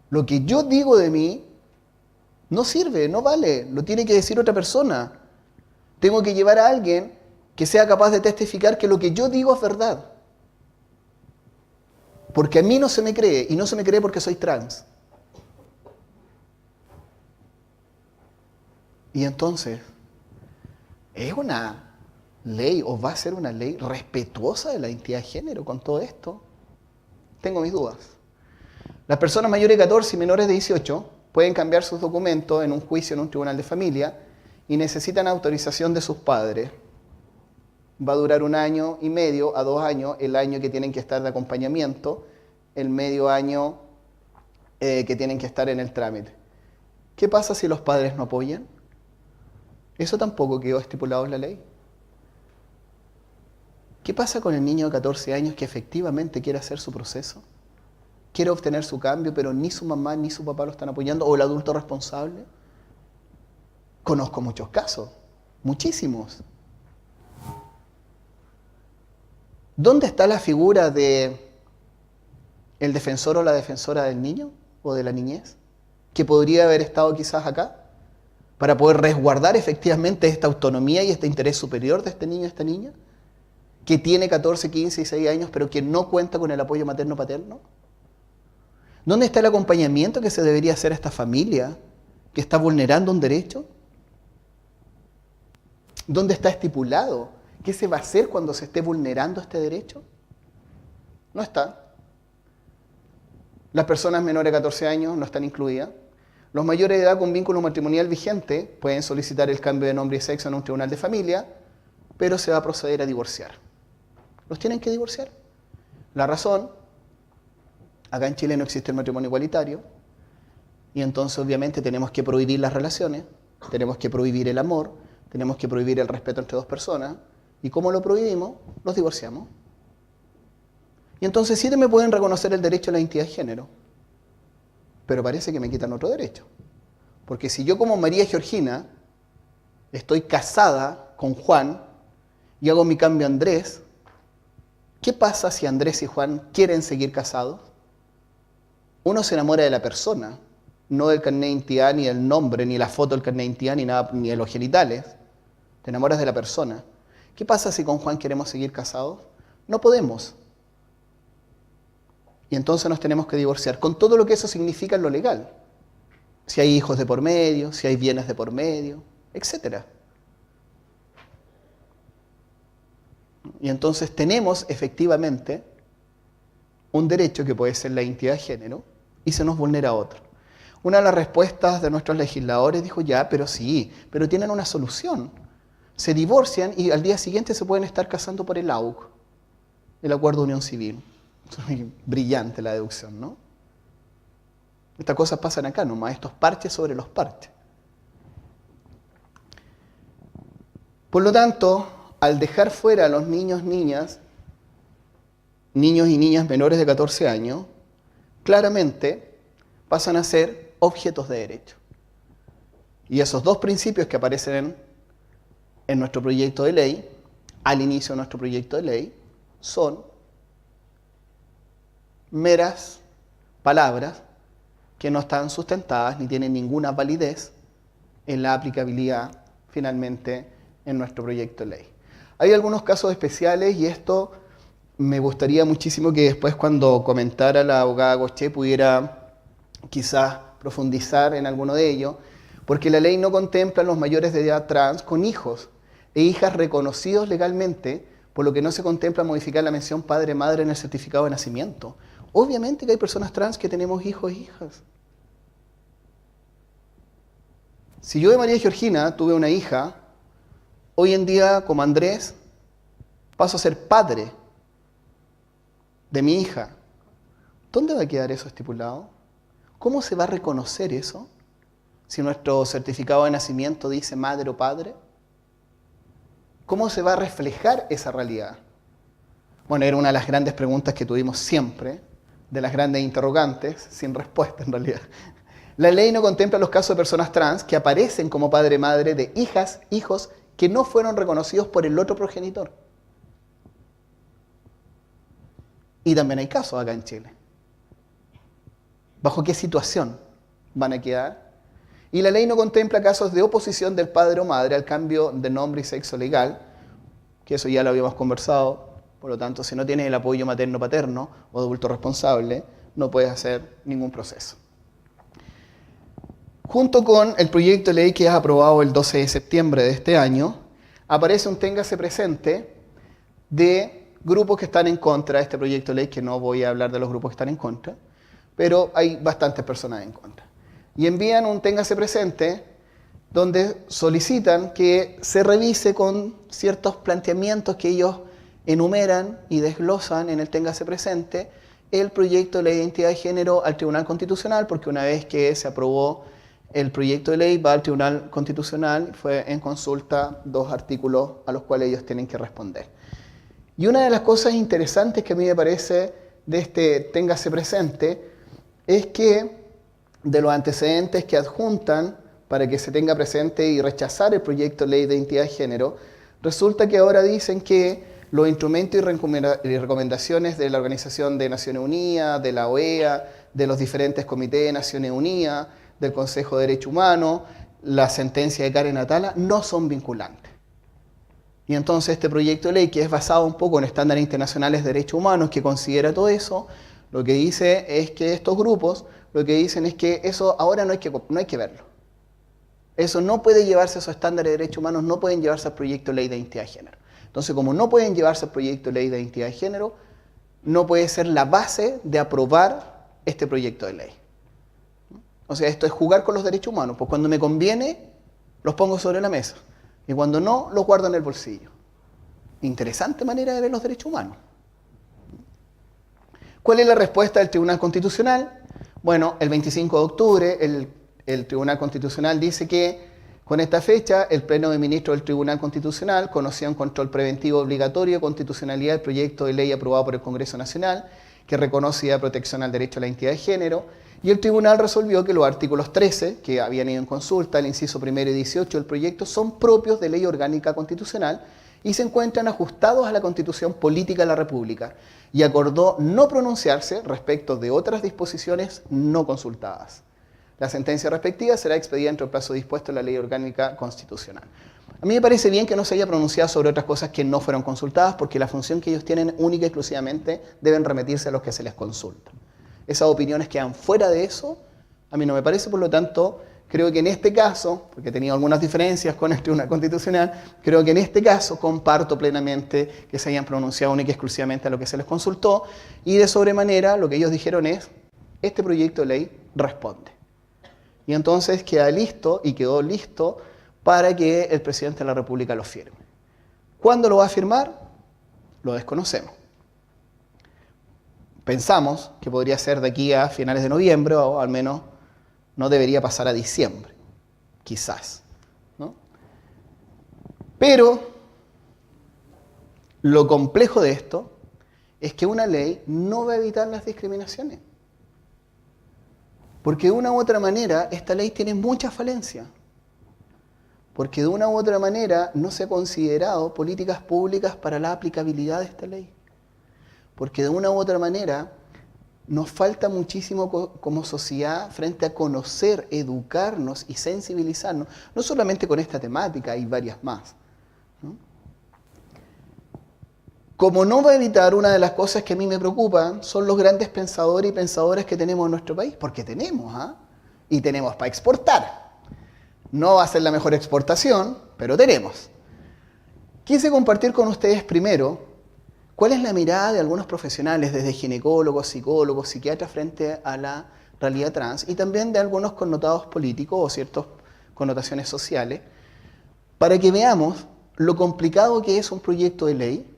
Lo que yo digo de mí no sirve, no vale. Lo tiene que decir otra persona. Tengo que llevar a alguien que sea capaz de testificar que lo que yo digo es verdad. Porque a mí no se me cree, y no se me cree porque soy trans. Y entonces, ¿es una ley o va a ser una ley respetuosa de la identidad de género con todo esto? Tengo mis dudas. Las personas mayores de 14 y menores de 18 pueden cambiar sus documentos en un juicio en un tribunal de familia y necesitan autorización de sus padres. Va a durar 1 año y medio a 2 años, el año que tienen que estar de acompañamiento, el medio año que tienen que estar en el trámite. ¿Qué pasa si los padres no apoyan? Eso tampoco quedó estipulado en la ley. ¿Qué pasa con el niño de 14 años que efectivamente quiere hacer su proceso? Quiere obtener su cambio, pero ni su mamá ni su papá lo están apoyando, o el adulto responsable. Conozco muchos casos, muchísimos. ¿Dónde está la figura de el defensor o la defensora del niño o de la niñez? Que podría haber estado quizás acá, para poder resguardar efectivamente esta autonomía y este interés superior de este niño o esta niña, que tiene 14, 15 y 6 años, pero que no cuenta con el apoyo materno-paterno. ¿Dónde está el acompañamiento que se debería hacer a esta familia que está vulnerando un derecho? ¿Dónde está estipulado qué se va a hacer cuando se esté vulnerando este derecho? No está. Las personas menores de 14 años no están incluidas. Los mayores de edad con vínculo matrimonial vigente pueden solicitar el cambio de nombre y sexo en un tribunal de familia, pero se va a proceder a divorciar. Los tienen que divorciar. La razón, acá en Chile no existe el matrimonio igualitario, y entonces obviamente tenemos que prohibir las relaciones, tenemos que prohibir el amor, tenemos que prohibir el respeto entre dos personas, y ¿cómo lo prohibimos? Los divorciamos. Y entonces sí me pueden reconocer el derecho a la identidad de género, pero parece que me quitan otro derecho. Porque si yo como María Georgina estoy casada con Juan y hago mi cambio a Andrés, ¿qué pasa si Andrés y Juan quieren seguir casados? Uno se enamora de la persona, no del carnet de identidad, ni del nombre, ni la foto del carnet de identidad, ni nada, ni de los genitales. Te enamoras de la persona. ¿Qué pasa si con Juan queremos seguir casados? No podemos. Y entonces nos tenemos que divorciar, con todo lo que eso significa en lo legal. Si hay hijos de por medio, si hay bienes de por medio, etc. Y entonces tenemos efectivamente un derecho que puede ser la identidad de género y se nos vulnera otro. Una de las respuestas de nuestros legisladores dijo, ya, pero sí, pero tienen una solución. Se divorcian y al día siguiente se pueden estar casando por el AUC, el Acuerdo de Unión Civil. Brillante la deducción, ¿no? Estas cosas pasan acá nomás, estos parches sobre los parches. Por lo tanto, al dejar fuera a los niños, niños y niñas menores de 14 años, claramente pasan a ser objetos de derecho. Y esos dos principios que aparecen en nuestro proyecto de ley, al inicio de nuestro proyecto de ley, son meras palabras que no están sustentadas ni tienen ninguna validez en la aplicabilidad finalmente en nuestro proyecto de ley. Hay algunos casos especiales y esto me gustaría muchísimo que después cuando comentara la abogada Gosché pudiera quizás profundizar en alguno de ellos, porque la ley no contempla a los mayores de edad trans con hijos e hijas reconocidos legalmente, por lo que no se contempla modificar la mención padre-madre en el certificado de nacimiento. Obviamente que hay personas trans que tenemos hijos e hijas. Si yo de María Georgina tuve una hija, hoy en día, como Andrés, paso a ser padre de mi hija. ¿Dónde va a quedar eso estipulado? ¿Cómo se va a reconocer eso? Si nuestro certificado de nacimiento dice madre o padre. ¿Cómo se va a reflejar esa realidad? Bueno, era una de las grandes preguntas que tuvimos siempre, de las grandes interrogantes, sin respuesta en realidad. La ley no contempla los casos de personas trans que aparecen como padre y madre de hijas, hijos que no fueron reconocidos por el otro progenitor. Y también hay casos acá en Chile. ¿Bajo qué situación van a quedar? Y la ley no contempla casos de oposición del padre o madre al cambio de nombre y sexo legal, que eso ya lo habíamos conversado. Por lo tanto, si no tienes el apoyo materno-paterno o adulto responsable, no puedes hacer ningún proceso. Junto con el proyecto de ley que es aprobado el 12 de septiembre de este año, aparece un téngase presente de grupos que están en contra de este proyecto de ley, que no voy a hablar de los grupos que están en contra, pero hay bastantes personas en contra. Y envían un téngase presente donde solicitan que se revise con ciertos planteamientos que ellos enumeran y desglosan en el téngase presente el proyecto de ley de identidad de género al Tribunal Constitucional, porque una vez que se aprobó el proyecto de ley va al Tribunal Constitucional, fue en consulta 2 artículos a los cuales ellos tienen que responder. Y una de las cosas interesantes que a mí me parece de este téngase presente es que de los antecedentes que adjuntan para que se tenga presente y rechazar el proyecto de ley de identidad de género, resulta que ahora dicen que los instrumentos y recomendaciones de la Organización de Naciones Unidas, de la OEA, de los diferentes comités de Naciones Unidas, del Consejo de Derechos Humanos, la sentencia de Karen Atala, no son vinculantes. Y entonces este proyecto de ley, que es basado un poco en estándares internacionales de derechos humanos, que considera todo eso, lo que dice es que estos grupos, lo que dicen es que eso ahora no hay que verlo. Eso no puede llevarse a esos estándares de derechos humanos, no pueden llevarse al proyecto de ley de identidad de género. Entonces, como no pueden llevarse al proyecto de ley de identidad de género, no puede ser la base de aprobar este proyecto de ley. O sea, esto es jugar con los derechos humanos, pues cuando me conviene, los pongo sobre la mesa. Y cuando no, los guardo en el bolsillo. Interesante manera de ver los derechos humanos. ¿Cuál es la respuesta del Tribunal Constitucional? Bueno, el 25 de octubre el Tribunal Constitucional dice que con esta fecha el Pleno de Ministros del Tribunal Constitucional conocía un control preventivo obligatorio de constitucionalidad del proyecto de ley aprobado por el Congreso Nacional que reconocía protección al derecho a la identidad de género, y el Tribunal resolvió que los artículos 13, que habían ido en consulta, el inciso 1 y 18 del proyecto, son propios de ley orgánica constitucional y se encuentran ajustados a la Constitución Política de la República, y acordó no pronunciarse respecto de otras disposiciones no consultadas. La sentencia respectiva será expedida dentro del plazo dispuesto en la Ley Orgánica Constitucional. A mí me parece bien que no se haya pronunciado sobre otras cosas que no fueron consultadas, porque la función que ellos tienen única y exclusivamente deben remitirse a los que se les consulta. Esas opiniones quedan fuera de eso, a mí no me parece, por lo tanto, creo que en este caso, porque he tenido algunas diferencias con el Tribunal Constitucional, creo que en este caso comparto plenamente que se hayan pronunciado única y exclusivamente a lo que se les consultó, y de sobremanera lo que ellos dijeron es, este proyecto de ley responde. Y entonces queda listo y quedó listo para que el presidente de la República lo firme. ¿Cuándo lo va a firmar? Lo desconocemos. Pensamos que podría ser de aquí a finales de noviembre, o al menos no debería pasar a diciembre, quizás, ¿no? Pero lo complejo de esto es que una ley no va a evitar las discriminaciones. Porque de una u otra manera esta ley tiene muchas falencias. Porque de una u otra manera no se han considerado políticas públicas para la aplicabilidad de esta ley. Porque de una u otra manera nos falta muchísimo como sociedad frente a conocer, educarnos y sensibilizarnos, no solamente con esta temática, hay varias más, ¿no? Como no va a evitar, una de las cosas que a mí me preocupan son los grandes pensadores y pensadoras que tenemos en nuestro país, porque tenemos, y tenemos para exportar. No va a ser la mejor exportación, pero tenemos. Quise compartir con ustedes primero cuál es la mirada de algunos profesionales, desde ginecólogos, psicólogos, psiquiatras, frente a la realidad trans, y también de algunos connotados políticos o ciertas connotaciones sociales, para que veamos lo complicado que es un proyecto de ley,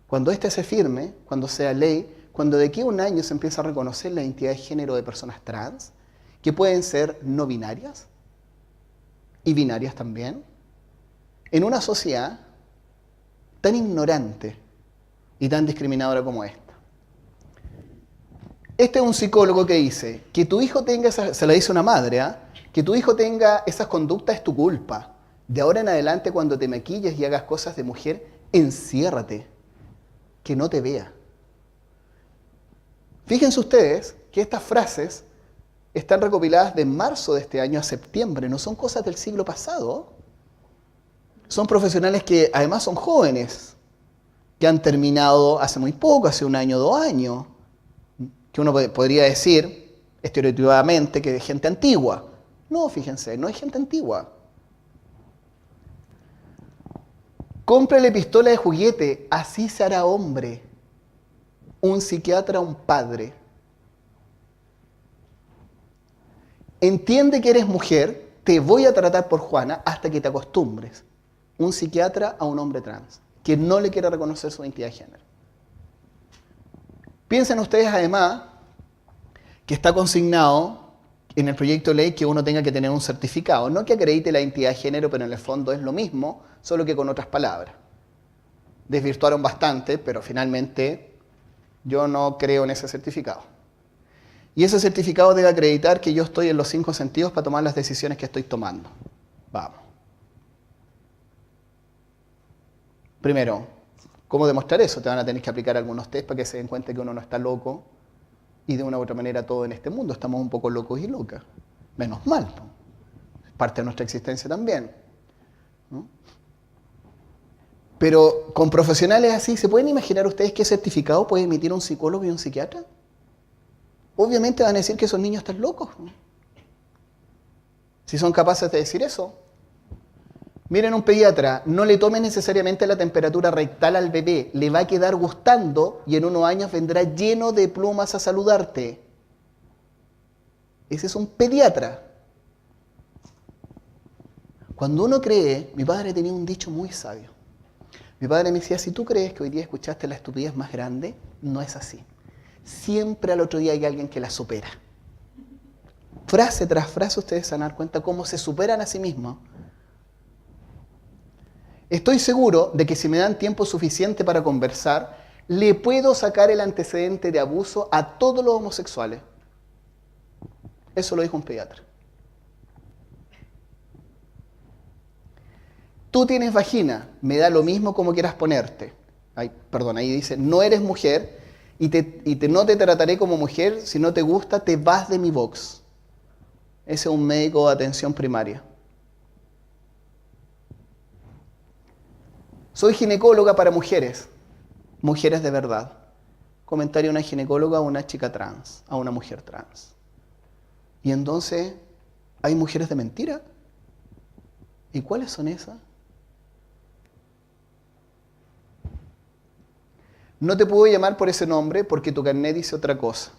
cuando éste se firme, cuando sea ley, cuando de aquí a un año se empieza a reconocer la identidad de género de personas trans, que pueden ser no binarias y binarias también, en una sociedad tan ignorante y tan discriminadora como esta. Este es un psicólogo que dice, que tu hijo tenga, se la dice una madre, que tu hijo tenga esas conductas es tu culpa. De ahora en adelante, cuando te maquilles y hagas cosas de mujer, enciérrate, que no te vea. Fíjense ustedes que estas frases están recopiladas de marzo de este año a septiembre, no son cosas del siglo pasado. Son profesionales que además son jóvenes, que han terminado hace muy poco, hace un año, 2 años, que uno podría decir estereotipadamente que es gente antigua. No, fíjense, no es gente antigua. Cómprale pistola de juguete, así se hará hombre. Un psiquiatra, un padre. Entiende que eres mujer, te voy a tratar por Juana hasta que te acostumbres. Un psiquiatra a un hombre trans, que no le quiere reconocer su identidad de género. Piensen ustedes además que está consignado en el proyecto de ley que uno tenga que tener un certificado, no que acredite la identidad de género, pero en el fondo es lo mismo, solo que con otras palabras. desvirtuaron bastante, pero finalmente yo no creo en ese certificado. Y ese certificado debe acreditar que yo estoy en los 5 sentidos para tomar las decisiones que estoy tomando. Vamos. Primero, ¿cómo demostrar eso? Te van a tener que aplicar algunos test para que se den cuenta que uno no está loco y de una u otra manera todo en este mundo estamos un poco locos y locas. Menos mal, ¿no? Parte de nuestra existencia también, ¿no? Pero con profesionales así, ¿se pueden imaginar ustedes qué certificado puede emitir un psicólogo y un psiquiatra? Obviamente van a decir que esos niños están locos, ¿no? Si son capaces de decir eso. Miren, un pediatra, no le tome necesariamente la temperatura rectal al bebé, le va a quedar gustando y en unos años vendrá lleno de plumas a saludarte. Ese es un pediatra. Cuando uno cree, mi padre tenía un dicho muy sabio. Mi padre me decía, si tú crees que hoy día escuchaste la estupidez más grande, no es así. Siempre al otro día hay alguien que la supera. Frase tras frase ustedes se van a dar cuenta cómo se superan a sí mismos. Estoy seguro de que si me dan tiempo suficiente para conversar, le puedo sacar el antecedente de abuso a todos los homosexuales. Eso lo dijo un pediatra. Tú tienes vagina, me da lo mismo como quieras ponerte. Ay, perdón, ahí dice, no eres mujer no te trataré como mujer, si no te gusta te vas de mi box. Ese es un médico de atención primaria. Soy ginecóloga para mujeres, mujeres de verdad. Comentario a una ginecóloga a una chica trans, a una mujer trans. Y entonces, ¿hay mujeres de mentira? ¿Y cuáles son esas? No te puedo llamar por ese nombre porque tu carnet dice otra cosa.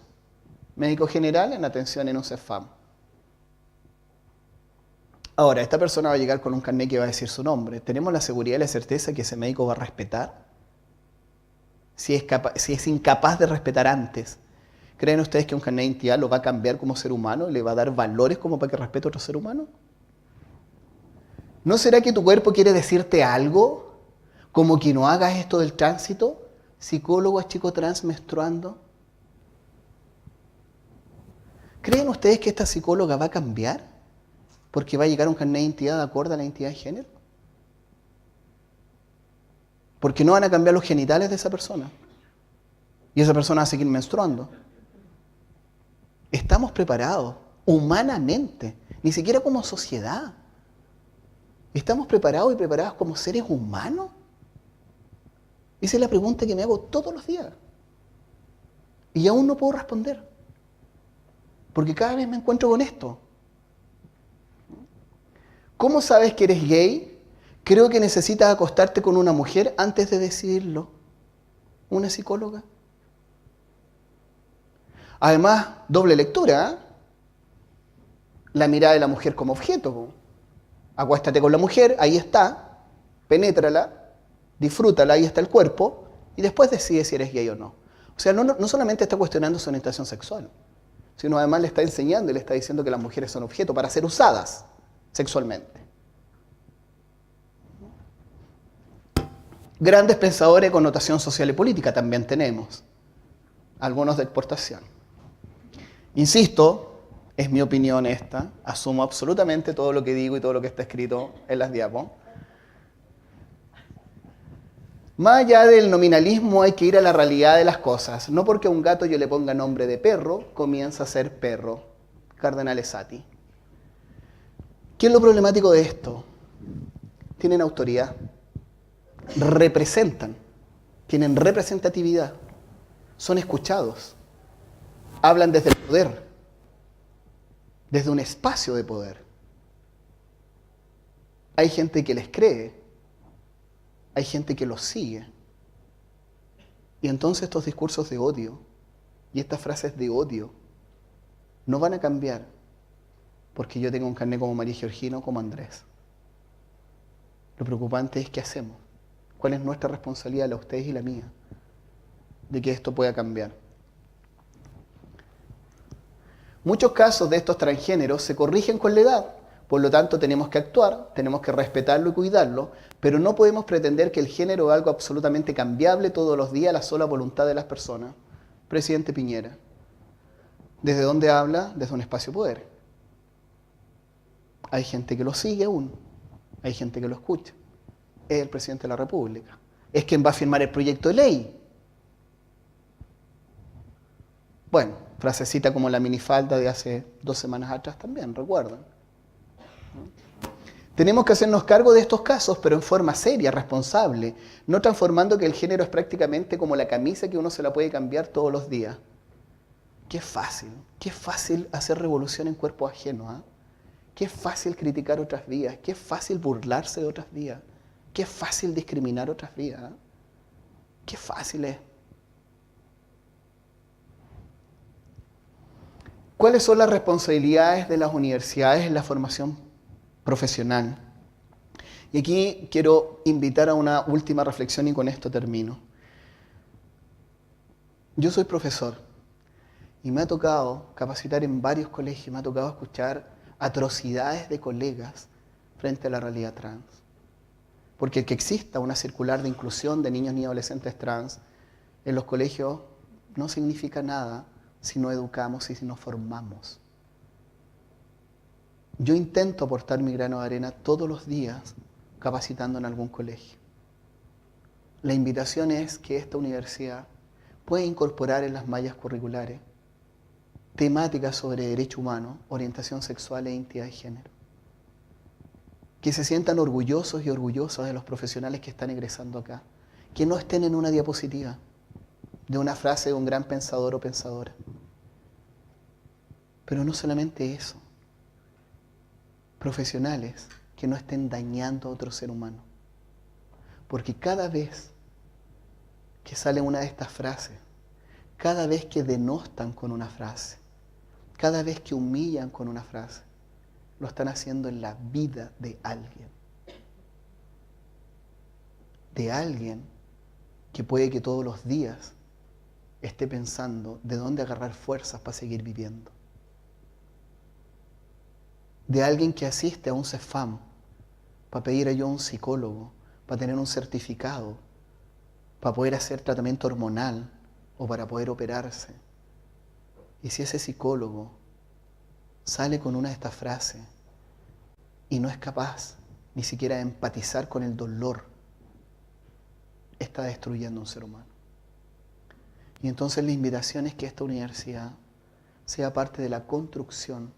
Médico general en atención en un CEFAM. Ahora, esta persona va a llegar con un carnet que va a decir su nombre. ¿Tenemos la seguridad y la certeza que ese médico va a respetar? Si es incapaz de respetar antes, ¿creen ustedes que un carnet de identidad lo va a cambiar como ser humano y le va a dar valores como para que respete a otro ser humano? ¿No será que tu cuerpo quiere decirte algo? Como que no hagas esto del tránsito. Psicólogo a chico trans menstruando. ¿Creen ustedes que esta psicóloga va a cambiar? Porque va a llegar un carnet de identidad de acuerdo a la identidad de género. Porque no van a cambiar los genitales de esa persona. Y esa persona va a seguir menstruando. Estamos preparados, humanamente, ni siquiera como sociedad. ¿Estamos preparados y preparadas como seres humanos? Esa es la pregunta que me hago todos los días. Y aún no puedo responder. Porque cada vez me encuentro con esto. ¿Cómo sabes que eres gay? Creo que necesitas acostarte con una mujer antes de decidirlo. ¿Una psicóloga? Además, doble lectura, ¿eh? La mirada de la mujer como objeto. Acuéstate con la mujer, ahí está, penétrala, disfrútala, ahí está el cuerpo, y después decide si eres gay o no. O sea, no solamente está cuestionando su orientación sexual, sino además le está enseñando y le está diciendo que las mujeres son objeto para ser usadas sexualmente. Grandes pensadores de connotación social y política también tenemos, algunos de exportación. Insisto, es mi opinión esta, asumo absolutamente todo lo que digo y todo lo que está escrito en las diapos. Más allá del nominalismo hay que ir a la realidad de las cosas. No porque a un gato yo le ponga nombre de perro, comienza a ser perro. Cardenal Esati. ¿Qué es lo problemático de esto? Tienen autoridad, representan, tienen representatividad, son escuchados, hablan desde el poder, desde un espacio de poder. Hay gente que les cree, hay gente que los sigue. Y entonces estos discursos de odio y estas frases de odio no van a cambiar porque yo tengo un carnet como María Georgina o como Andrés. Lo preocupante es qué hacemos. ¿Cuál es nuestra responsabilidad, la de ustedes y la mía, de que esto pueda cambiar? Muchos casos de estos transgéneros se corrigen con la edad. Por lo tanto, tenemos que actuar, tenemos que respetarlo y cuidarlo, pero no podemos pretender que el género es algo absolutamente cambiable todos los días a la sola voluntad de las personas. Presidente Piñera, ¿desde dónde habla? Desde un espacio de poder. Hay gente que lo sigue aún, hay gente que lo escucha. Es el presidente de la República. Es quien va a firmar el proyecto de ley. Bueno, frasecita como la minifalda de hace 2 semanas atrás también, ¿recuerdan? Tenemos que hacernos cargo de estos casos, pero en forma seria, responsable, no transformando que el género es prácticamente como la camisa que uno se la puede cambiar todos los días. Qué fácil hacer revolución en cuerpos ajenos, ¿eh? Qué fácil criticar otras vidas, qué fácil burlarse de otras vidas, qué fácil discriminar otras vidas, ¿eh? Qué fácil es. ¿Cuáles son las responsabilidades de las universidades en la formación profesional? Y aquí quiero invitar a una última reflexión y con esto termino. Yo soy profesor y me ha tocado capacitar en varios colegios, me ha tocado escuchar atrocidades de colegas frente a la realidad trans. Porque el que exista una circular de inclusión de niños y adolescentes trans en los colegios no significa nada si no educamos y si no formamos. Yo intento aportar mi grano de arena todos los días capacitando en algún colegio. La invitación es que esta universidad pueda incorporar en las mallas curriculares temáticas sobre derecho humano, orientación sexual e identidad de género. Que se sientan orgullosos y orgullosas de los profesionales que están egresando acá. Que no estén en una diapositiva de una frase de un gran pensador o pensadora. Pero no solamente eso. Profesionales que no estén dañando a otro ser humano. Porque cada vez que sale una de estas frases, cada vez que denostan con una frase, cada vez que humillan con una frase, lo están haciendo en la vida de alguien. De alguien que puede que todos los días esté pensando de dónde agarrar fuerzas para seguir viviendo. De alguien que asiste a un CEFAM para pedir ayuda a un psicólogo, para tener un certificado, para poder hacer tratamiento hormonal o para poder operarse. Y si ese psicólogo sale con una de estas frases y no es capaz ni siquiera de empatizar con el dolor, está destruyendo a un ser humano. Y entonces la invitación es que esta universidad sea parte de la construcción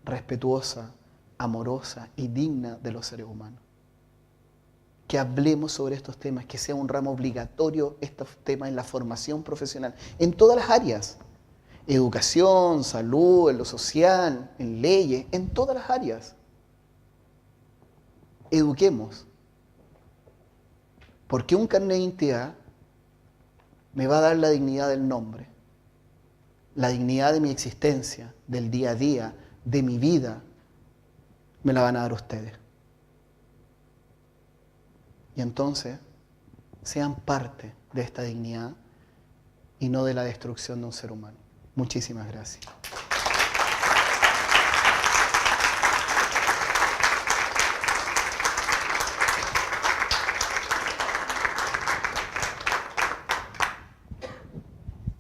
respetuosa, amorosa y digna de los seres humanos. Que hablemos sobre estos temas, que sea un ramo obligatorio estos temas en la formación profesional, en todas las áreas. Educación, salud, en lo social, en leyes, en todas las áreas. Eduquemos. Porque un carnet de identidad me va a dar la dignidad del nombre, la dignidad de mi existencia, del día a día, de mi vida, me la van a dar ustedes. Y entonces, sean parte de esta dignidad y no de la destrucción de un ser humano. Muchísimas gracias.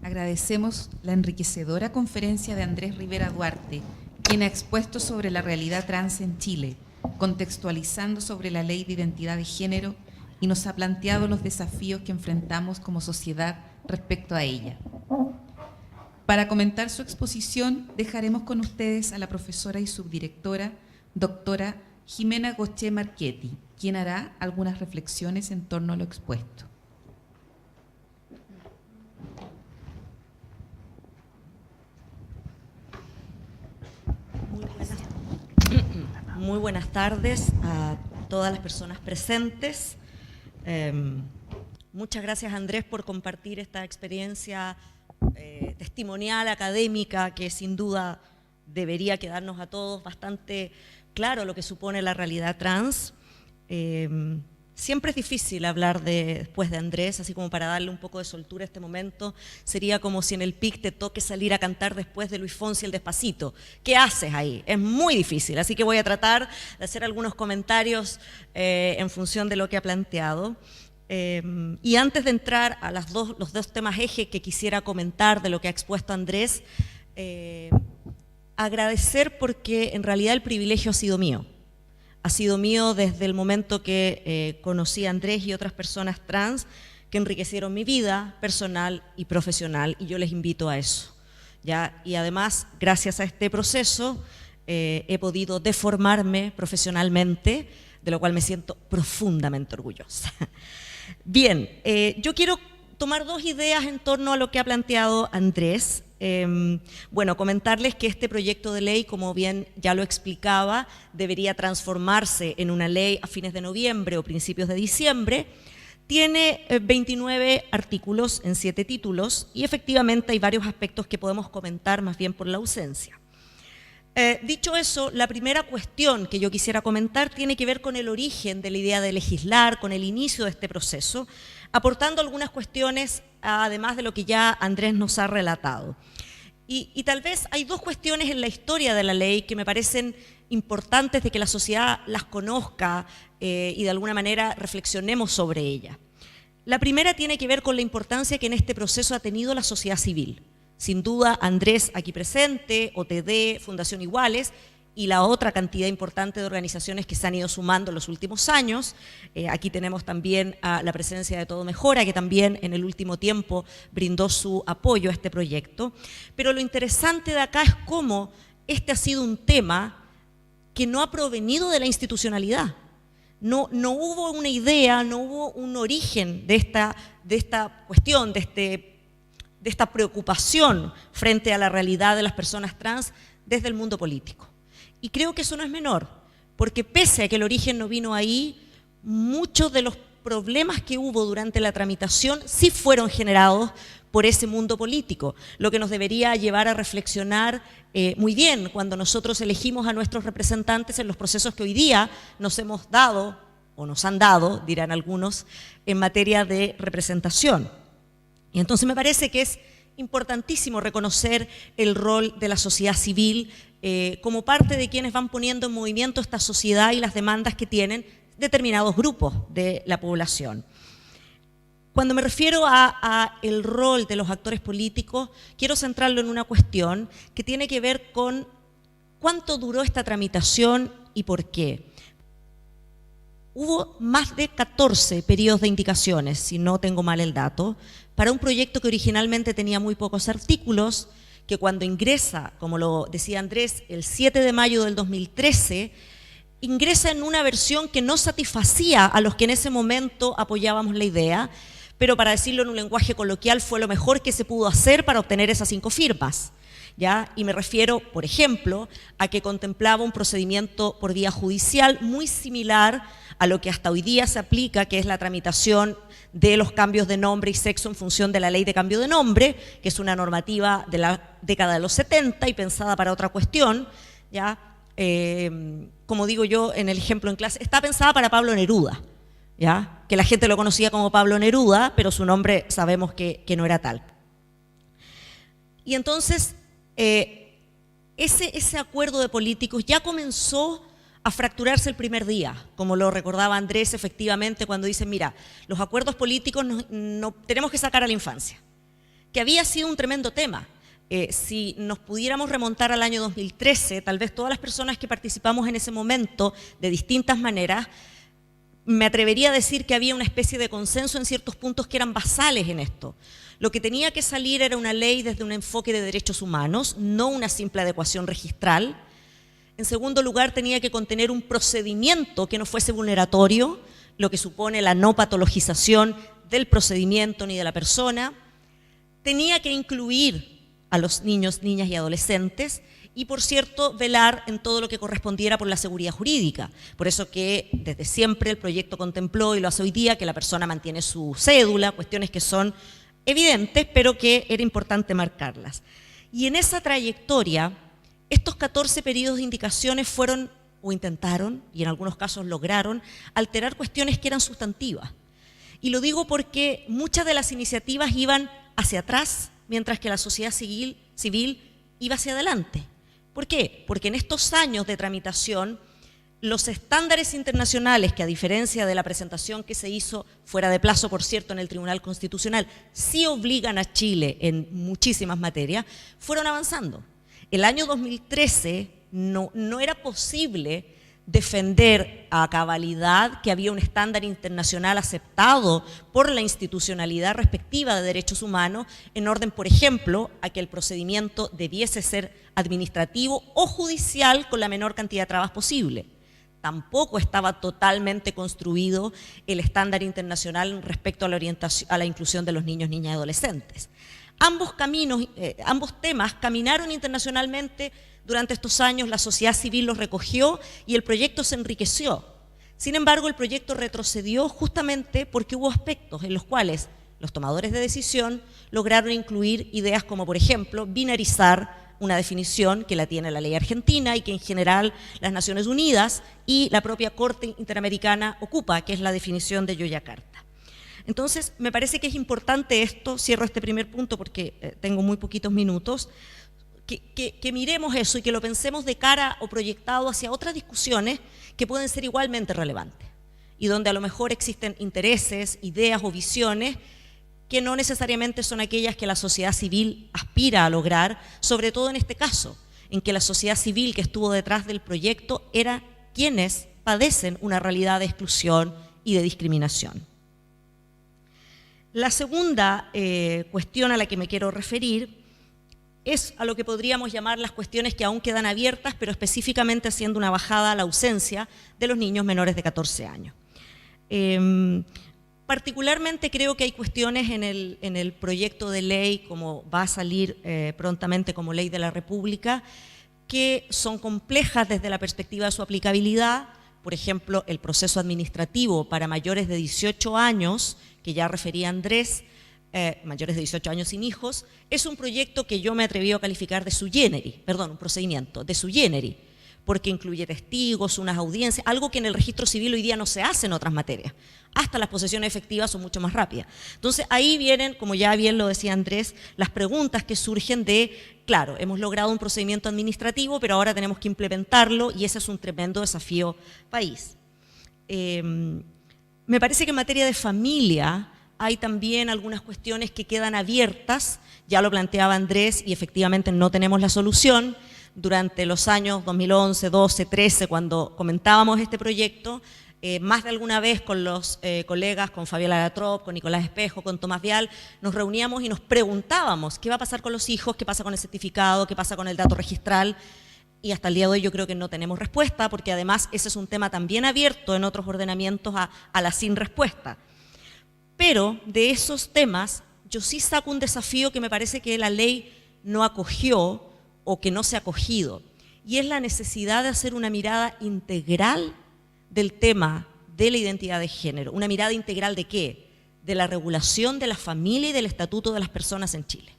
Agradecemos la enriquecedora conferencia de Andrés Rivera Duarte, quien ha expuesto sobre la realidad trans en Chile, contextualizando sobre la ley de identidad de género y nos ha planteado los desafíos que enfrentamos como sociedad respecto a ella. Para comentar su exposición, dejaremos con ustedes a la profesora y subdirectora, doctora Jimena Goché Marchetti, quien hará algunas reflexiones en torno a lo expuesto. Muy buenas tardes a todas las personas presentes. Muchas gracias, Andrés, por compartir esta experiencia testimonial, académica, que sin duda debería quedarnos a todos bastante claro lo que supone la realidad trans. Siempre es difícil hablar después de Andrés, así como para darle un poco de soltura a este momento. Sería como si en el PIC te toque salir a cantar después de Luis Fonsi el Despacito. ¿Qué haces ahí? Es muy difícil, así que voy a tratar de hacer algunos comentarios en función de lo que ha planteado. Y antes de entrar a los dos temas eje que quisiera comentar de lo que ha expuesto Andrés, agradecer porque en realidad el privilegio ha sido mío. Ha sido mío desde el momento que conocí a Andrés y otras personas trans que enriquecieron mi vida personal y profesional, y yo les invito a eso, ¿ya? Y además, gracias a este proceso, he podido deformarme profesionalmente, de lo cual me siento profundamente orgullosa. Bien, yo quiero tomar dos ideas en torno a lo que ha planteado Andrés. Bueno, comentarles que este proyecto de ley, como bien ya lo explicaba, debería transformarse en una ley a fines de noviembre o principios de diciembre. Tiene 29 artículos en 7 títulos y efectivamente hay varios aspectos que podemos comentar más bien por la ausencia. Dicho eso, la primera cuestión que yo quisiera comentar tiene que ver con el origen de la idea de legislar, con el inicio de este proceso, aportando algunas cuestiones, además de lo que ya Andrés nos ha relatado. Y tal vez hay dos cuestiones en la historia de la ley que me parecen importantes de que la sociedad las conozca y de alguna manera reflexionemos sobre ellas. La primera tiene que ver con la importancia que en este proceso ha tenido la sociedad civil. Sin duda, Andrés aquí presente, OTD, Fundación Iguales, y la otra cantidad importante de organizaciones que se han ido sumando en los últimos años. Aquí tenemos también a la presencia de Todo Mejora, que también en el último tiempo brindó su apoyo a este proyecto. Pero lo interesante de acá es cómo este ha sido un tema que no ha provenido de la institucionalidad. No hubo una idea, no hubo un origen de esta cuestión, de esta preocupación frente a la realidad de las personas trans desde el mundo político. Y creo que eso no es menor, porque pese a que el origen no vino ahí, muchos de los problemas que hubo durante la tramitación sí fueron generados por ese mundo político, lo que nos debería llevar a reflexionar muy bien cuando nosotros elegimos a nuestros representantes en los procesos que hoy día nos hemos dado, o nos han dado, dirán algunos, en materia de representación. Y entonces me parece que es importantísimo reconocer el rol de la sociedad civil como parte de quienes van poniendo en movimiento esta sociedad y las demandas que tienen determinados grupos de la población. Cuando me refiero a el rol de los actores políticos, quiero centrarlo en una cuestión que tiene que ver con cuánto duró esta tramitación y por qué. Hubo más de 14 periodos de indicaciones, si no tengo mal el dato, para un proyecto que originalmente tenía muy pocos artículos, que cuando ingresa, como lo decía Andrés, el 7 de mayo del 2013, ingresa en una versión que no satisfacía a los que en ese momento apoyábamos la idea, pero para decirlo en un lenguaje coloquial fue lo mejor que se pudo hacer para obtener esas 5 firmas. ¿Ya? Y me refiero, por ejemplo, a que contemplaba un procedimiento por vía judicial muy similar a lo que hasta hoy día se aplica, que es la tramitación de los cambios de nombre y sexo en función de la ley de cambio de nombre, que es una normativa de la década de los 70 y pensada para otra cuestión, ¿ya? Como digo yo en el ejemplo en clase, está pensada para Pablo Neruda, ¿ya? Que la gente lo conocía como Pablo Neruda, pero su nombre sabemos que no era tal. Y entonces, ese acuerdo de políticos ya comenzó a fracturarse el primer día, como lo recordaba Andrés efectivamente cuando dice, mira, los acuerdos políticos no tenemos que sacar a la infancia, que había sido un tremendo tema. Si nos pudiéramos remontar al año 2013, tal vez todas las personas que participamos en ese momento de distintas maneras, me atrevería a decir que había una especie de consenso en ciertos puntos que eran basales en esto. Lo que tenía que salir era una ley desde un enfoque de derechos humanos, no una simple adecuación registral. En segundo lugar, tenía que contener un procedimiento que no fuese vulneratorio, lo que supone la no patologización del procedimiento ni de la persona. Tenía que incluir a los niños, niñas y adolescentes y, por cierto, velar en todo lo que correspondiera por la seguridad jurídica. Por eso que desde siempre el proyecto contempló, y lo hace hoy día, que la persona mantiene su cédula, cuestiones que son evidentes, pero que era importante marcarlas. Y en esa trayectoria, estos 14 periodos de indicaciones fueron o intentaron, y en algunos casos lograron, alterar cuestiones que eran sustantivas. Y lo digo porque muchas de las iniciativas iban hacia atrás, mientras que la sociedad civil iba hacia adelante. ¿Por qué? Porque en estos años de tramitación, los estándares internacionales, que a diferencia de la presentación que se hizo fuera de plazo, por cierto, en el Tribunal Constitucional, sí obligan a Chile en muchísimas materias, fueron avanzando. El año 2013 no era posible defender a cabalidad que había un estándar internacional aceptado por la institucionalidad respectiva de derechos humanos en orden, por ejemplo, a que el procedimiento debiese ser administrativo o judicial con la menor cantidad de trabas posible. Tampoco estaba totalmente construido el estándar internacional respecto a la orientación, a la inclusión de los niños, niñas y adolescentes. Ambos temas caminaron internacionalmente durante estos años, la sociedad civil los recogió y el proyecto se enriqueció. Sin embargo, el proyecto retrocedió justamente porque hubo aspectos en los cuales los tomadores de decisión lograron incluir ideas como, por ejemplo, binarizar una definición que la tiene la ley argentina y que en general las Naciones Unidas y la propia Corte Interamericana ocupa, que es la definición de Yogyakarta. Entonces, me parece que es importante esto, cierro este primer punto porque tengo muy poquitos minutos, que miremos eso y que lo pensemos de cara o proyectado hacia otras discusiones que pueden ser igualmente relevantes y donde a lo mejor existen intereses, ideas o visiones que no necesariamente son aquellas que la sociedad civil aspira a lograr, sobre todo en este caso, en que la sociedad civil que estuvo detrás del proyecto era quienes padecen una realidad de exclusión y de discriminación. La segunda cuestión a la que me quiero referir es a lo que podríamos llamar las cuestiones que aún quedan abiertas, pero específicamente haciendo una bajada a la ausencia de los niños menores de 14 años. Particularmente creo que hay cuestiones en el proyecto de ley, como va a salir prontamente como ley de la República, que son complejas desde la perspectiva de su aplicabilidad. Por ejemplo, el proceso administrativo para mayores de 18 años, que ya refería Andrés, mayores de 18 años sin hijos, es un proyecto que yo me atreví a calificar de sui generis, perdón, un procedimiento de sui generis, porque incluye testigos, unas audiencias, algo que en el registro civil hoy día no se hace en otras materias. Hasta las posesiones efectivas son mucho más rápidas. Entonces ahí vienen, como ya bien lo decía Andrés, las preguntas que surgen de, claro, hemos logrado un procedimiento administrativo, pero ahora tenemos que implementarlo y ese es un tremendo desafío país. Me parece que en materia de familia hay también algunas cuestiones que quedan abiertas, ya lo planteaba Andrés y efectivamente no tenemos la solución. Durante los años 2011, 12, 13, cuando comentábamos este proyecto, más de alguna vez con los colegas, con Fabiola Latrop, con Nicolás Espejo, con Tomás Vial, nos reuníamos y nos preguntábamos qué va a pasar con los hijos, qué pasa con el certificado, qué pasa con el dato registral, y hasta el día de hoy yo creo que no tenemos respuesta, porque además ese es un tema también abierto en otros ordenamientos a la sin respuesta. Pero de esos temas yo sí saco un desafío que me parece que la ley no acogió o que no se ha acogido, y es la necesidad de hacer una mirada integral del tema de la identidad de género. ¿Una mirada integral de qué? De la regulación de la familia y del estatuto de las personas en Chile.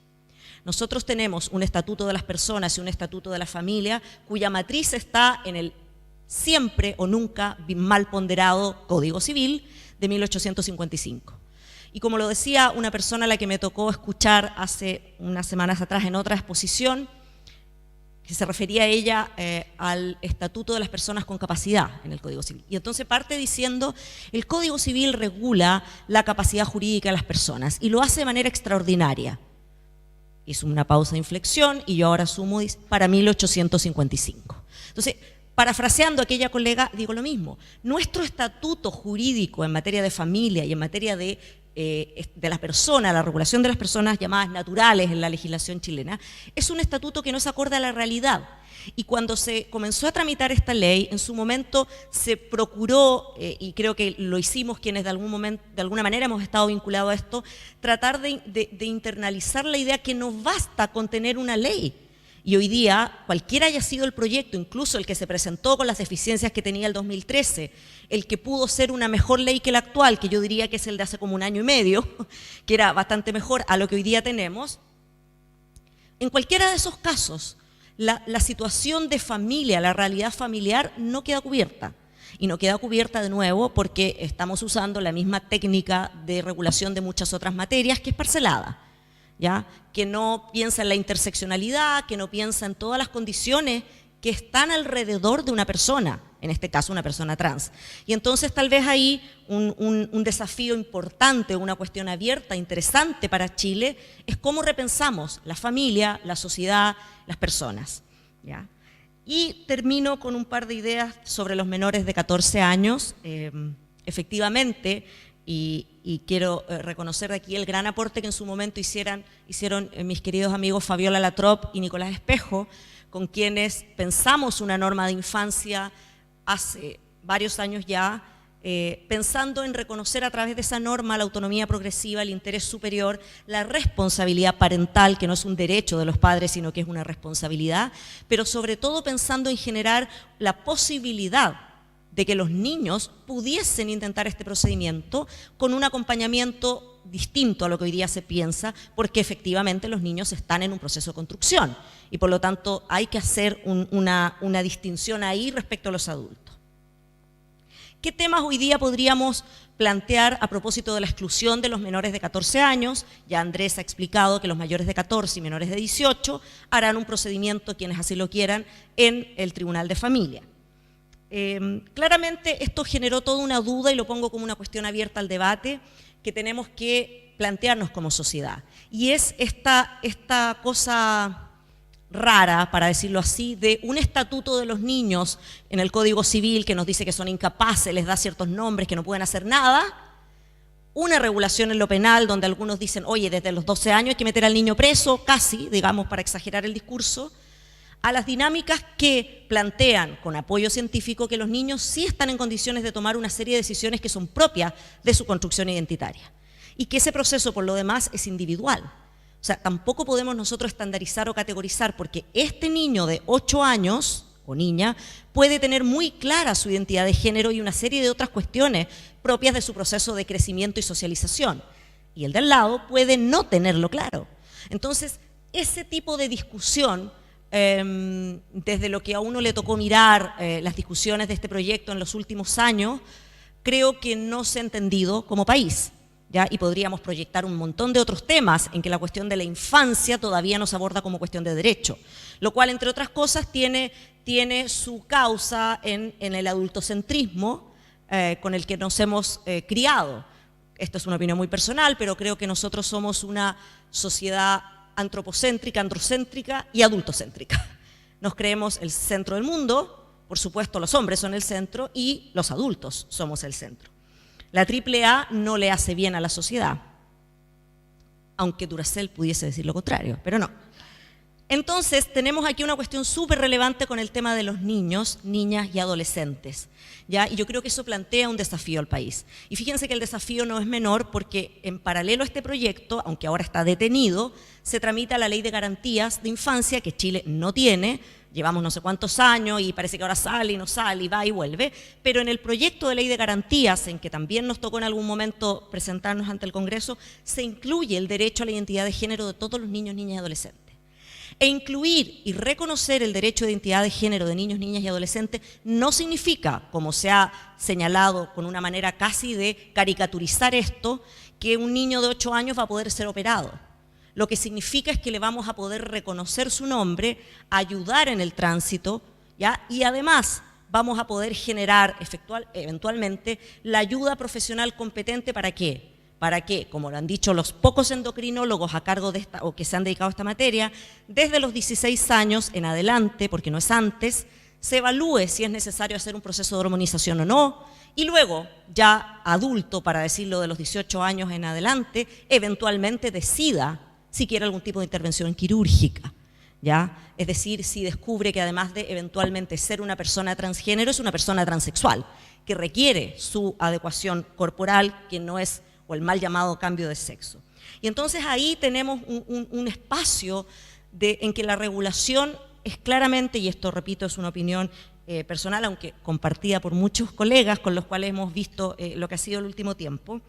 Nosotros tenemos un estatuto de las personas y un estatuto de la familia cuya matriz está en el siempre o nunca mal ponderado Código Civil de 1855. Y como lo decía una persona a la que me tocó escuchar hace unas semanas atrás en otra exposición, que se refería a ella al Estatuto de las Personas con Capacidad en el Código Civil. Y entonces parte diciendo, el Código Civil regula la capacidad jurídica de las personas y lo hace de manera extraordinaria. Hizo una pausa de inflexión y yo ahora sumo para 1855. Entonces, parafraseando a aquella colega, digo lo mismo. Nuestro estatuto jurídico en materia de familia y en materia de la persona, la regulación de las personas llamadas naturales en la legislación chilena, es un estatuto que no se acorde a la realidad. Y cuando se comenzó a tramitar esta ley, en su momento se procuró, y creo que lo hicimos quienes de alguna manera hemos estado vinculados a esto, tratar de internalizar la idea que no basta con tener una ley. Y hoy día, cualquiera haya sido el proyecto, incluso el que se presentó con las deficiencias que tenía el 2013, el que pudo ser una mejor ley que la actual, que yo diría que es el de hace como un año y medio, que era bastante mejor a lo que hoy día tenemos, en cualquiera de esos casos, la situación de familia, la realidad familiar no queda cubierta. Y no queda cubierta de nuevo porque estamos usando la misma técnica de regulación de muchas otras materias, que es parcelada, ¿ya? Que no piensa en la interseccionalidad, que no piensa en todas las condiciones que están alrededor de una persona, en este caso una persona trans. Y entonces tal vez ahí un desafío importante, una cuestión abierta, interesante para Chile, es cómo repensamos la familia, la sociedad, las personas, ¿ya? Y termino con un par de ideas sobre los menores de 14 años. Efectivamente, y quiero reconocer de aquí el gran aporte que en su momento hicieron mis queridos amigos Fabiola Latrop y Nicolás Espejo, con quienes pensamos una norma de infancia hace varios años ya, pensando en reconocer a través de esa norma la autonomía progresiva, el interés superior, la responsabilidad parental, que no es un derecho de los padres, sino que es una responsabilidad, pero sobre todo pensando en generar la posibilidad de que los niños pudiesen intentar este procedimiento con un acompañamiento distinto a lo que hoy día se piensa, porque efectivamente los niños están en un proceso de construcción y por lo tanto hay que hacer una distinción ahí respecto a los adultos. ¿Qué temas hoy día podríamos plantear a propósito de la exclusión de los menores de 14 años? Ya Andrés ha explicado que los mayores de 14 y menores de 18 harán un procedimiento, quienes así lo quieran, en el Tribunal de Familia. Claramente esto generó toda una duda y lo pongo como una cuestión abierta al debate que tenemos que plantearnos como sociedad. Y es esta cosa rara, para decirlo así, de un estatuto de los niños en el Código Civil que nos dice que son incapaces, les da ciertos nombres, que no pueden hacer nada, una regulación en lo penal donde algunos dicen, oye, desde los 12 años hay que meter al niño preso, casi, digamos, para exagerar el discurso, a las dinámicas que plantean, con apoyo científico, que los niños sí están en condiciones de tomar una serie de decisiones que son propias de su construcción identitaria y que ese proceso, por lo demás, es individual. O sea, tampoco podemos nosotros estandarizar o categorizar, porque este niño de 8 años, o niña, puede tener muy clara su identidad de género y una serie de otras cuestiones propias de su proceso de crecimiento y socialización. Y el de al lado puede no tenerlo claro. Entonces, ese tipo de discusión, desde lo que a uno le tocó mirar las discusiones de este proyecto en los últimos años, creo que no se ha entendido como país. ¿Ya? Y podríamos proyectar un montón de otros temas en que la cuestión de la infancia todavía no se aborda como cuestión de derecho, lo cual, entre otras cosas, tiene su causa en el adultocentrismo con el que nos hemos criado. Esto es una opinión muy personal, pero creo que nosotros somos una sociedad antropocéntrica, androcéntrica y adultocéntrica. Nos creemos el centro del mundo, por supuesto los hombres son el centro y los adultos somos el centro. La AAA no le hace bien a la sociedad, aunque Duracell pudiese decir lo contrario, pero no. Entonces, tenemos aquí una cuestión súper relevante con el tema de los niños, niñas y adolescentes, ¿ya? Y yo creo que eso plantea un desafío al país. Y fíjense que el desafío no es menor porque en paralelo a este proyecto, aunque ahora está detenido, se tramita la Ley de Garantías de Infancia, que Chile no tiene. Llevamos no sé cuántos años y parece que ahora sale y no sale y va y vuelve, pero en el proyecto de ley de garantías, en que también nos tocó en algún momento presentarnos ante el Congreso, se incluye el derecho a la identidad de género de todos los niños, niñas y adolescentes. E incluir y reconocer el derecho de identidad de género de niños, niñas y adolescentes no significa, como se ha señalado con una manera casi de caricaturizar esto, que un niño de 8 años va a poder ser operado. Lo que significa es que le vamos a poder reconocer su nombre, ayudar en el tránsito, ¿ya? Y además vamos a poder generar eventualmente la ayuda profesional competente. ¿Para qué? Para que, como lo han dicho los pocos endocrinólogos a cargo de esta, o que se han dedicado a esta materia, desde los 16 años en adelante, porque no es antes, se evalúe si es necesario hacer un proceso de hormonización o no, y luego, ya adulto, para decirlo, de los 18 años en adelante, eventualmente decida si quiere algún tipo de intervención quirúrgica, ¿ya? Es decir, si descubre que además de eventualmente ser una persona transgénero, es una persona transexual, que requiere su adecuación corporal, que no es, o el mal llamado cambio de sexo. Y entonces ahí tenemos un espacio en que la regulación es claramente, y esto repito es una opinión personal, aunque compartida por muchos colegas con los cuales hemos visto lo que ha sido el último tiempo,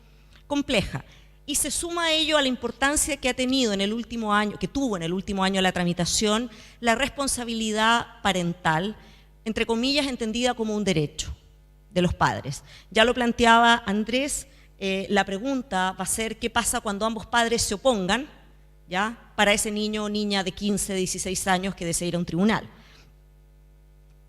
compleja. Y se suma a ello a la importancia que ha tenido en el último año, que tuvo en el último año la tramitación, la responsabilidad parental, entre comillas, entendida como un derecho de los padres. Ya lo planteaba Andrés, la pregunta va a ser qué pasa cuando ambos padres se opongan, ¿ya?, para ese niño o niña de 15, 16 años que desea ir a un tribunal.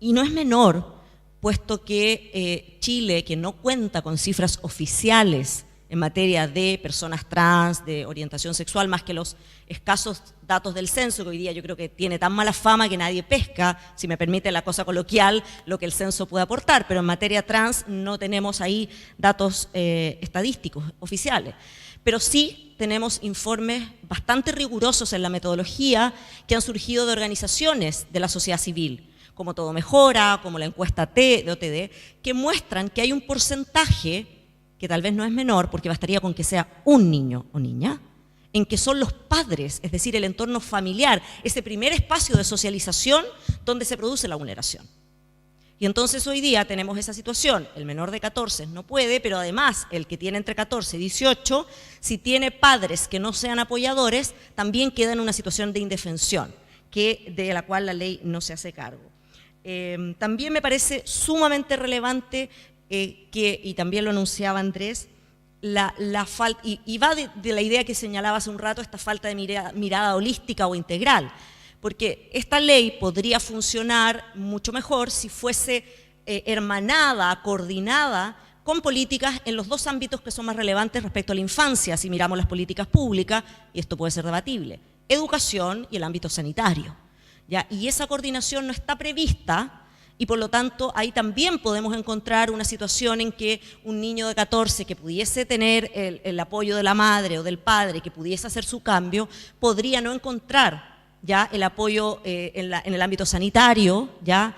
Y no es menor, puesto que Chile, que no cuenta con cifras oficiales en materia de personas trans, de orientación sexual, más que los escasos datos del censo, que hoy día yo creo que tiene tan mala fama que nadie pesca, si me permite la cosa coloquial, lo que el censo puede aportar, pero en materia trans no tenemos ahí datos estadísticos oficiales. Pero sí tenemos informes bastante rigurosos en la metodología que han surgido de organizaciones de la sociedad civil, como Todo Mejora, como la encuesta T de OTD, que muestran que hay un porcentaje que tal vez no es menor, porque bastaría con que sea un niño o niña, en que son los padres, es decir, el entorno familiar, ese primer espacio de socialización donde se produce la vulneración. Y entonces hoy día tenemos esa situación, el menor de 14 no puede, pero además el que tiene entre 14 y 18, si tiene padres que no sean apoyadores, también queda en una situación de indefensión, de la cual la ley no se hace cargo. También me parece sumamente relevante y también lo anunciaba Andrés, la falta, y va de la idea que señalaba hace un rato, esta falta de mirada holística o integral, porque esta ley podría funcionar mucho mejor si fuese hermanada, coordinada con políticas en los dos ámbitos que son más relevantes respecto a la infancia, si miramos las políticas públicas, y esto puede ser debatible, educación y el ámbito sanitario, ¿ya? Y esa coordinación no está prevista. Y por lo tanto, ahí también podemos encontrar una situación en que un niño de 14 que pudiese tener el apoyo de la madre o del padre, que pudiese hacer su cambio, podría no encontrar ya el apoyo en el ámbito sanitario, ya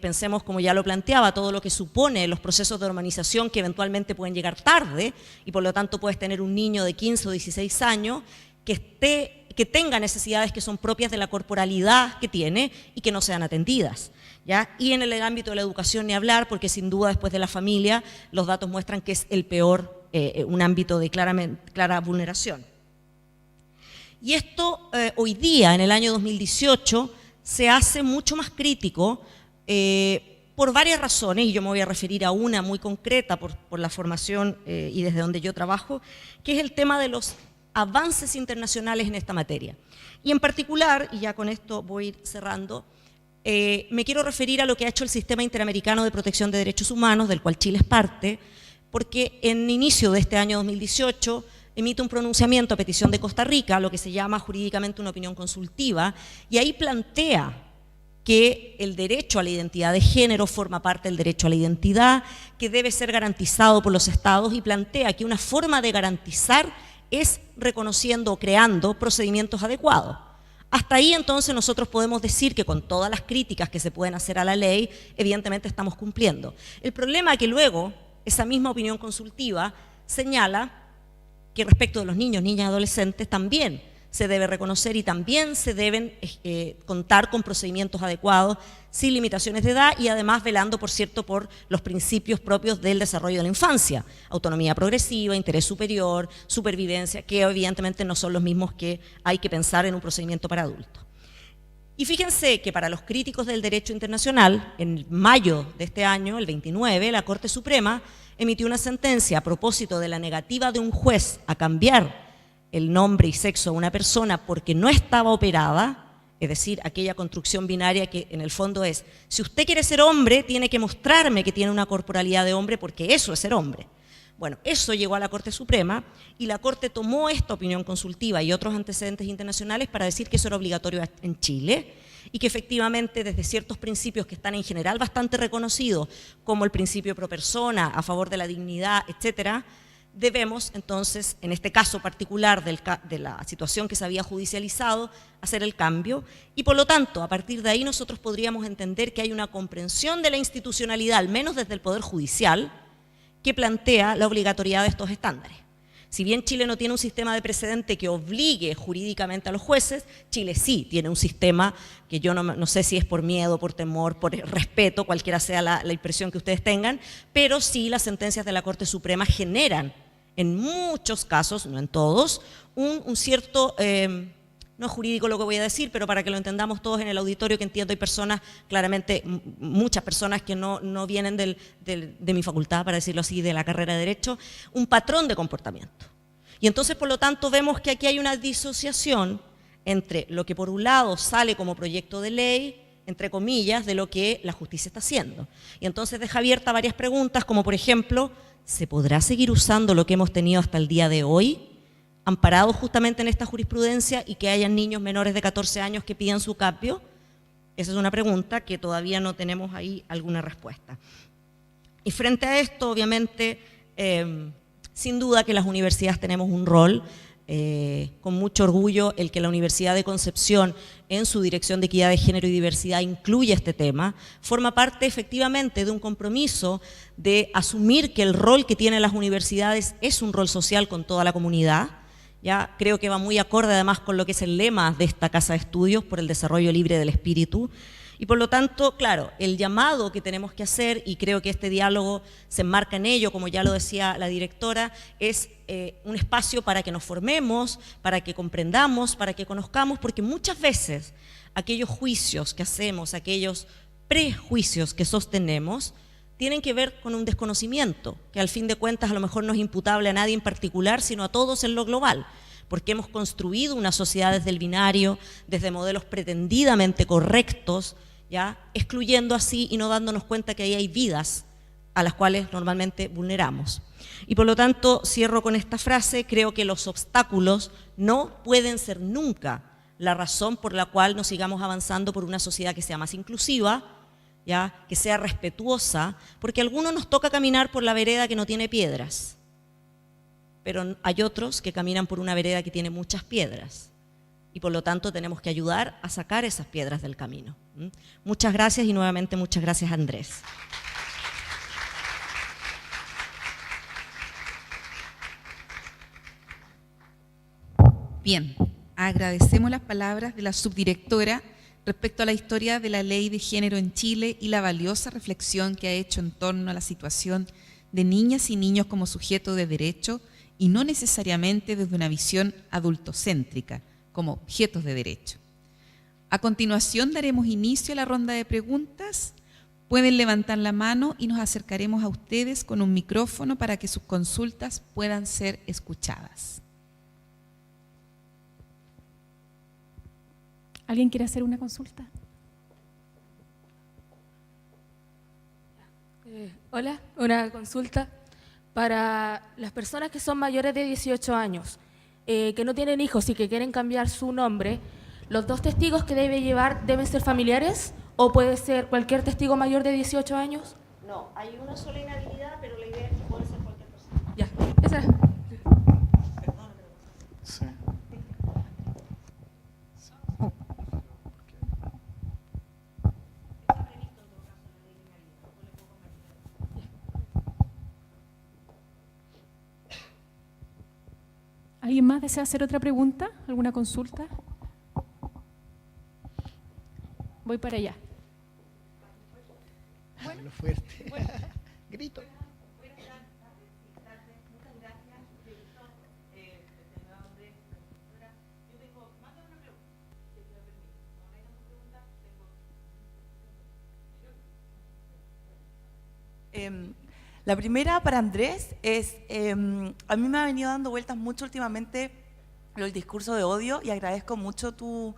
pensemos, como ya lo planteaba, todo lo que supone los procesos de hormonización que eventualmente pueden llegar tarde, y por lo tanto puedes tener un niño de 15 o 16 años que tenga necesidades que son propias de la corporalidad que tiene y que no sean atendidas, ¿ya? Y en el ámbito de la educación ni hablar, porque sin duda después de la familia los datos muestran que es el peor, un ámbito de clara vulneración. Y esto hoy día, en el año 2018, se hace mucho más crítico por varias razones, y yo me voy a referir a una muy concreta por la formación y desde donde yo trabajo, que es el tema de los avances internacionales en esta materia. Y en particular, y ya con esto voy a ir cerrando, me quiero referir a lo que ha hecho el Sistema Interamericano de Protección de Derechos Humanos, del cual Chile es parte, porque en inicio de este año 2018 emite un pronunciamiento a petición de Costa Rica, lo que se llama jurídicamente una opinión consultiva, y ahí plantea que el derecho a la identidad de género forma parte del derecho a la identidad, que debe ser garantizado por los estados, y plantea que una forma de garantizar es reconociendo o creando procedimientos adecuados. Hasta ahí entonces nosotros podemos decir que con todas las críticas que se pueden hacer a la ley, evidentemente estamos cumpliendo. El problema es que luego esa misma opinión consultiva señala que respecto de los niños, niñas y adolescentes también se debe reconocer y también se deben contar con procedimientos adecuados, sin limitaciones de edad y además velando, por cierto, por los principios propios del desarrollo de la infancia, autonomía progresiva, interés superior, supervivencia, que evidentemente no son los mismos que hay que pensar en un procedimiento para adultos. Y fíjense que para los críticos del derecho internacional, en mayo de este año, el 29, la Corte Suprema emitió una sentencia a propósito de la negativa de un juez a cambiar el nombre y sexo de una persona porque no estaba operada, es decir, aquella construcción binaria que en el fondo es, si usted quiere ser hombre, tiene que mostrarme que tiene una corporalidad de hombre porque eso es ser hombre. Bueno, eso llegó a la Corte Suprema y la Corte tomó esta opinión consultiva y otros antecedentes internacionales para decir que eso era obligatorio en Chile y que efectivamente desde ciertos principios que están en general bastante reconocidos, como el principio pro persona, a favor de la dignidad, etcétera, debemos entonces, en este caso particular de la situación que se había judicializado, hacer el cambio y por lo tanto, a partir de ahí nosotros podríamos entender que hay una comprensión de la institucionalidad, al menos desde el Poder Judicial, que plantea la obligatoriedad de estos estándares. Si bien Chile no tiene un sistema de precedente que obligue jurídicamente a los jueces, Chile sí tiene un sistema que yo no sé si es por miedo, por temor, por respeto, cualquiera sea la impresión que ustedes tengan, pero sí las sentencias de la Corte Suprema generan en muchos casos, no en todos, un cierto, no es jurídico lo que voy a decir, pero para que lo entendamos todos en el auditorio, que entiendo, hay personas, claramente muchas personas que no vienen de mi facultad, para decirlo así, de la carrera de Derecho, un patrón de comportamiento. Y entonces, por lo tanto, vemos que aquí hay una disociación entre lo que por un lado sale como proyecto de ley, entre comillas, de lo que la justicia está haciendo. Y entonces deja abiertas varias preguntas, como por ejemplo, ¿se podrá seguir usando lo que hemos tenido hasta el día de hoy, amparado justamente en esta jurisprudencia, y que hayan niños menores de 14 años que pidan su cambio? Esa es una pregunta que todavía no tenemos ahí alguna respuesta. Y frente a esto, obviamente, sin duda que las universidades tenemos un rol, con mucho orgullo el que la Universidad de Concepción en su Dirección de Equidad de Género y Diversidad incluye este tema, forma parte efectivamente de un compromiso de asumir que el rol que tienen las universidades es un rol social con toda la comunidad. Ya creo que va muy acorde además con lo que es el lema de esta Casa de Estudios por el desarrollo libre del espíritu. Y por lo tanto, claro, el llamado que tenemos que hacer, y creo que este diálogo se enmarca en ello, como ya lo decía la directora, es un espacio para que nos formemos, para que comprendamos, para que conozcamos, porque muchas veces aquellos juicios que hacemos, aquellos prejuicios que sostenemos, tienen que ver con un desconocimiento, que al fin de cuentas a lo mejor no es imputable a nadie en particular, sino a todos en lo global, porque hemos construido una sociedad desde el binario, desde modelos pretendidamente correctos, ¿ya? Excluyendo así y no dándonos cuenta que ahí hay vidas a las cuales normalmente vulneramos. Y por lo tanto, cierro con esta frase: creo que los obstáculos no pueden ser nunca la razón por la cual nos sigamos avanzando por una sociedad que sea más inclusiva, ¿ya? Que sea respetuosa, porque a algunos nos toca caminar por la vereda que no tiene piedras, pero hay otros que caminan por una vereda que tiene muchas piedras, y por lo tanto tenemos que ayudar a sacar esas piedras del camino. Muchas gracias, y nuevamente muchas gracias, Andrés. Bien, agradecemos las palabras de la subdirectora respecto a la historia de la Ley de Género en Chile y la valiosa reflexión que ha hecho en torno a la situación de niñas y niños como sujeto de derecho, y no necesariamente desde una visión adultocéntrica, como objetos de derecho. A continuación daremos inicio a la ronda de preguntas. Pueden levantar la mano y nos acercaremos a ustedes con un micrófono para que sus consultas puedan ser escuchadas. ¿Alguien quiere hacer una consulta? Hola, una consulta para las personas que son mayores de 18 años, que no tienen hijos y que quieren cambiar su nombre. ¿Los dos testigos que debe llevar deben ser familiares o puede ser cualquier testigo mayor de 18 años? No, hay una sola inhabilidad, pero la idea es que puede ser cualquier persona. Ya, esa es. Sí. ¿Alguien más desea hacer otra pregunta? ¿Alguna consulta? Voy para allá. Hablo fuerte. Grito. La primera para Andrés es, a mí me ha venido dando vueltas mucho últimamente el discurso de odio, y agradezco mucho tu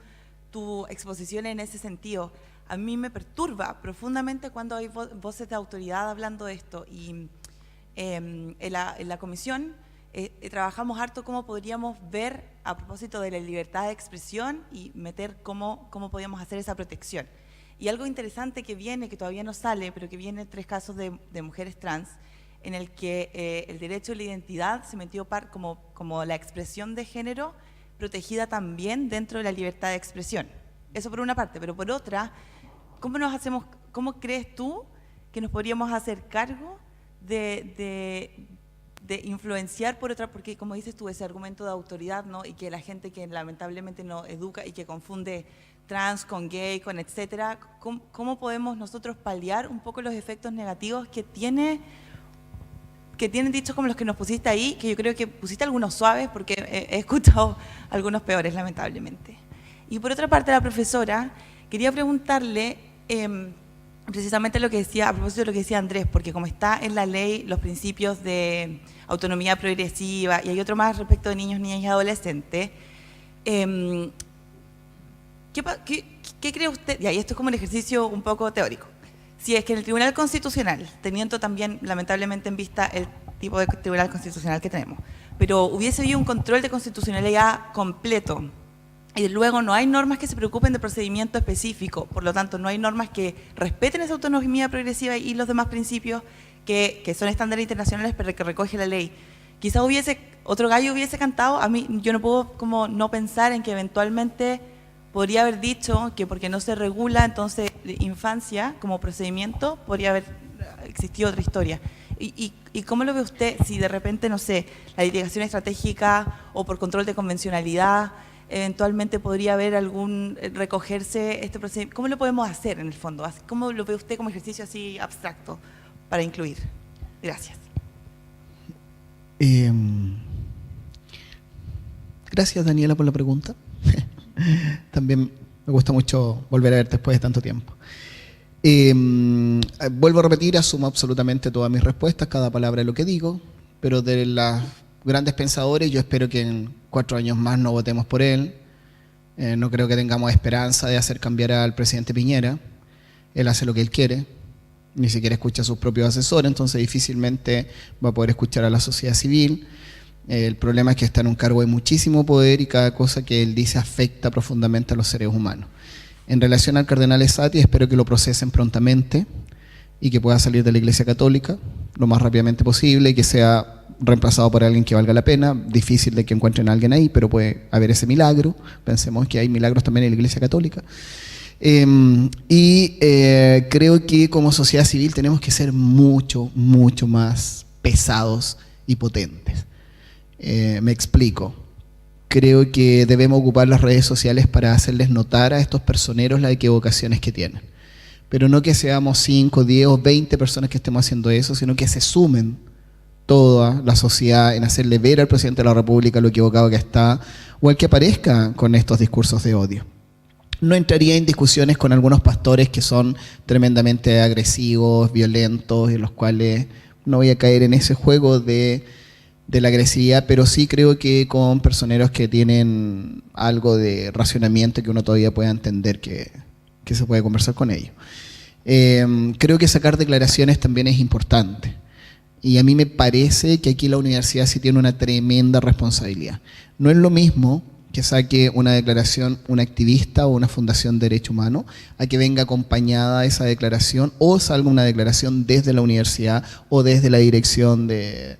exposición en ese sentido. A mí me perturba profundamente cuando hay voces de autoridad hablando de esto, y en la comisión trabajamos harto cómo podríamos ver a propósito de la libertad de expresión y meter cómo podíamos hacer esa protección. Y algo interesante que viene, que todavía no sale, pero que viene 3 casos de mujeres trans, en el que el derecho a la identidad se metió como la expresión de género protegida también dentro de la libertad de expresión. Eso por una parte, pero por otra, ¿cómo crees tú que nos podríamos hacer cargo de influenciar por otra? Porque como dices tú, ese argumento de autoridad, ¿no? Y que la gente que lamentablemente no educa y que confunde trans con gay, con etcétera, ¿cómo podemos nosotros paliar un poco los efectos negativos que tiene que tienen dichos como los que nos pusiste ahí, que yo creo que pusiste algunos suaves porque he escuchado algunos peores, lamentablemente. Y por otra parte, la profesora, quería preguntarle precisamente lo que decía, a propósito de lo que decía Andrés, porque como está en la ley los principios de autonomía progresiva y hay otro más respecto de niños, niñas y adolescentes, ¿qué cree usted? Y esto es como un ejercicio un poco teórico. Si es que en el Tribunal Constitucional, teniendo también lamentablemente en vista el tipo de Tribunal Constitucional que tenemos, pero hubiese habido un control de constitucionalidad completo y luego no hay normas que se preocupen de procedimiento específico, por lo tanto no hay normas que respeten esa autonomía progresiva y los demás principios que son estándares internacionales pero que recoge la ley, quizás otro gallo hubiese cantado. A mí yo no puedo como no pensar en que eventualmente podría haber dicho que porque no se regula entonces infancia como procedimiento, podría haber existido otra historia. ¿Y cómo lo ve usted si de repente, no sé, la litigación estratégica o por control de convencionalidad, eventualmente podría haber recogerse este procedimiento? ¿Cómo lo podemos hacer en el fondo? ¿Cómo lo ve usted como ejercicio así abstracto para incluir? Gracias. Gracias, Daniela, por la pregunta. También me gusta mucho volver a verte después de tanto tiempo. Vuelvo a repetir, asumo absolutamente todas mis respuestas, cada palabra de lo que digo, pero de los grandes pensadores yo espero que en 4 años más no votemos por él. No creo que tengamos esperanza de hacer cambiar al presidente Piñera. Él hace lo que él quiere, ni siquiera escucha a sus propios asesores, entonces difícilmente va a poder escuchar a la sociedad civil. El problema es que está en un cargo de muchísimo poder y cada cosa que él dice afecta profundamente a los seres humanos. En relación al cardenal Esati, espero que lo procesen prontamente y que pueda salir de la Iglesia Católica lo más rápidamente posible y que sea reemplazado por alguien que valga la pena. Difícil de que encuentren a alguien ahí, pero puede haber ese milagro. Pensemos que hay milagros también en la Iglesia Católica. Creo que como sociedad civil tenemos que ser mucho, mucho más pesados y potentes. Me explico. Creo que debemos ocupar las redes sociales para hacerles notar a estos personeros las equivocaciones que tienen. Pero no que seamos 5, 10 o 20 personas que estemos haciendo eso, sino que se sumen toda la sociedad en hacerle ver al presidente de la República lo equivocado que está o al que aparezca con estos discursos de odio. No entraría en discusiones con algunos pastores que son tremendamente agresivos, violentos, en los cuales no voy a caer en ese juego de la agresividad, pero sí creo que con personeros que tienen algo de racionamiento que uno todavía pueda entender que se puede conversar con ellos. Creo que sacar declaraciones también es importante. Y a mí me parece que aquí la universidad sí tiene una tremenda responsabilidad. No es lo mismo que saque una declaración un activista o una fundación de derechos humanos a que venga acompañada esa declaración o salga una declaración desde la universidad o desde la dirección de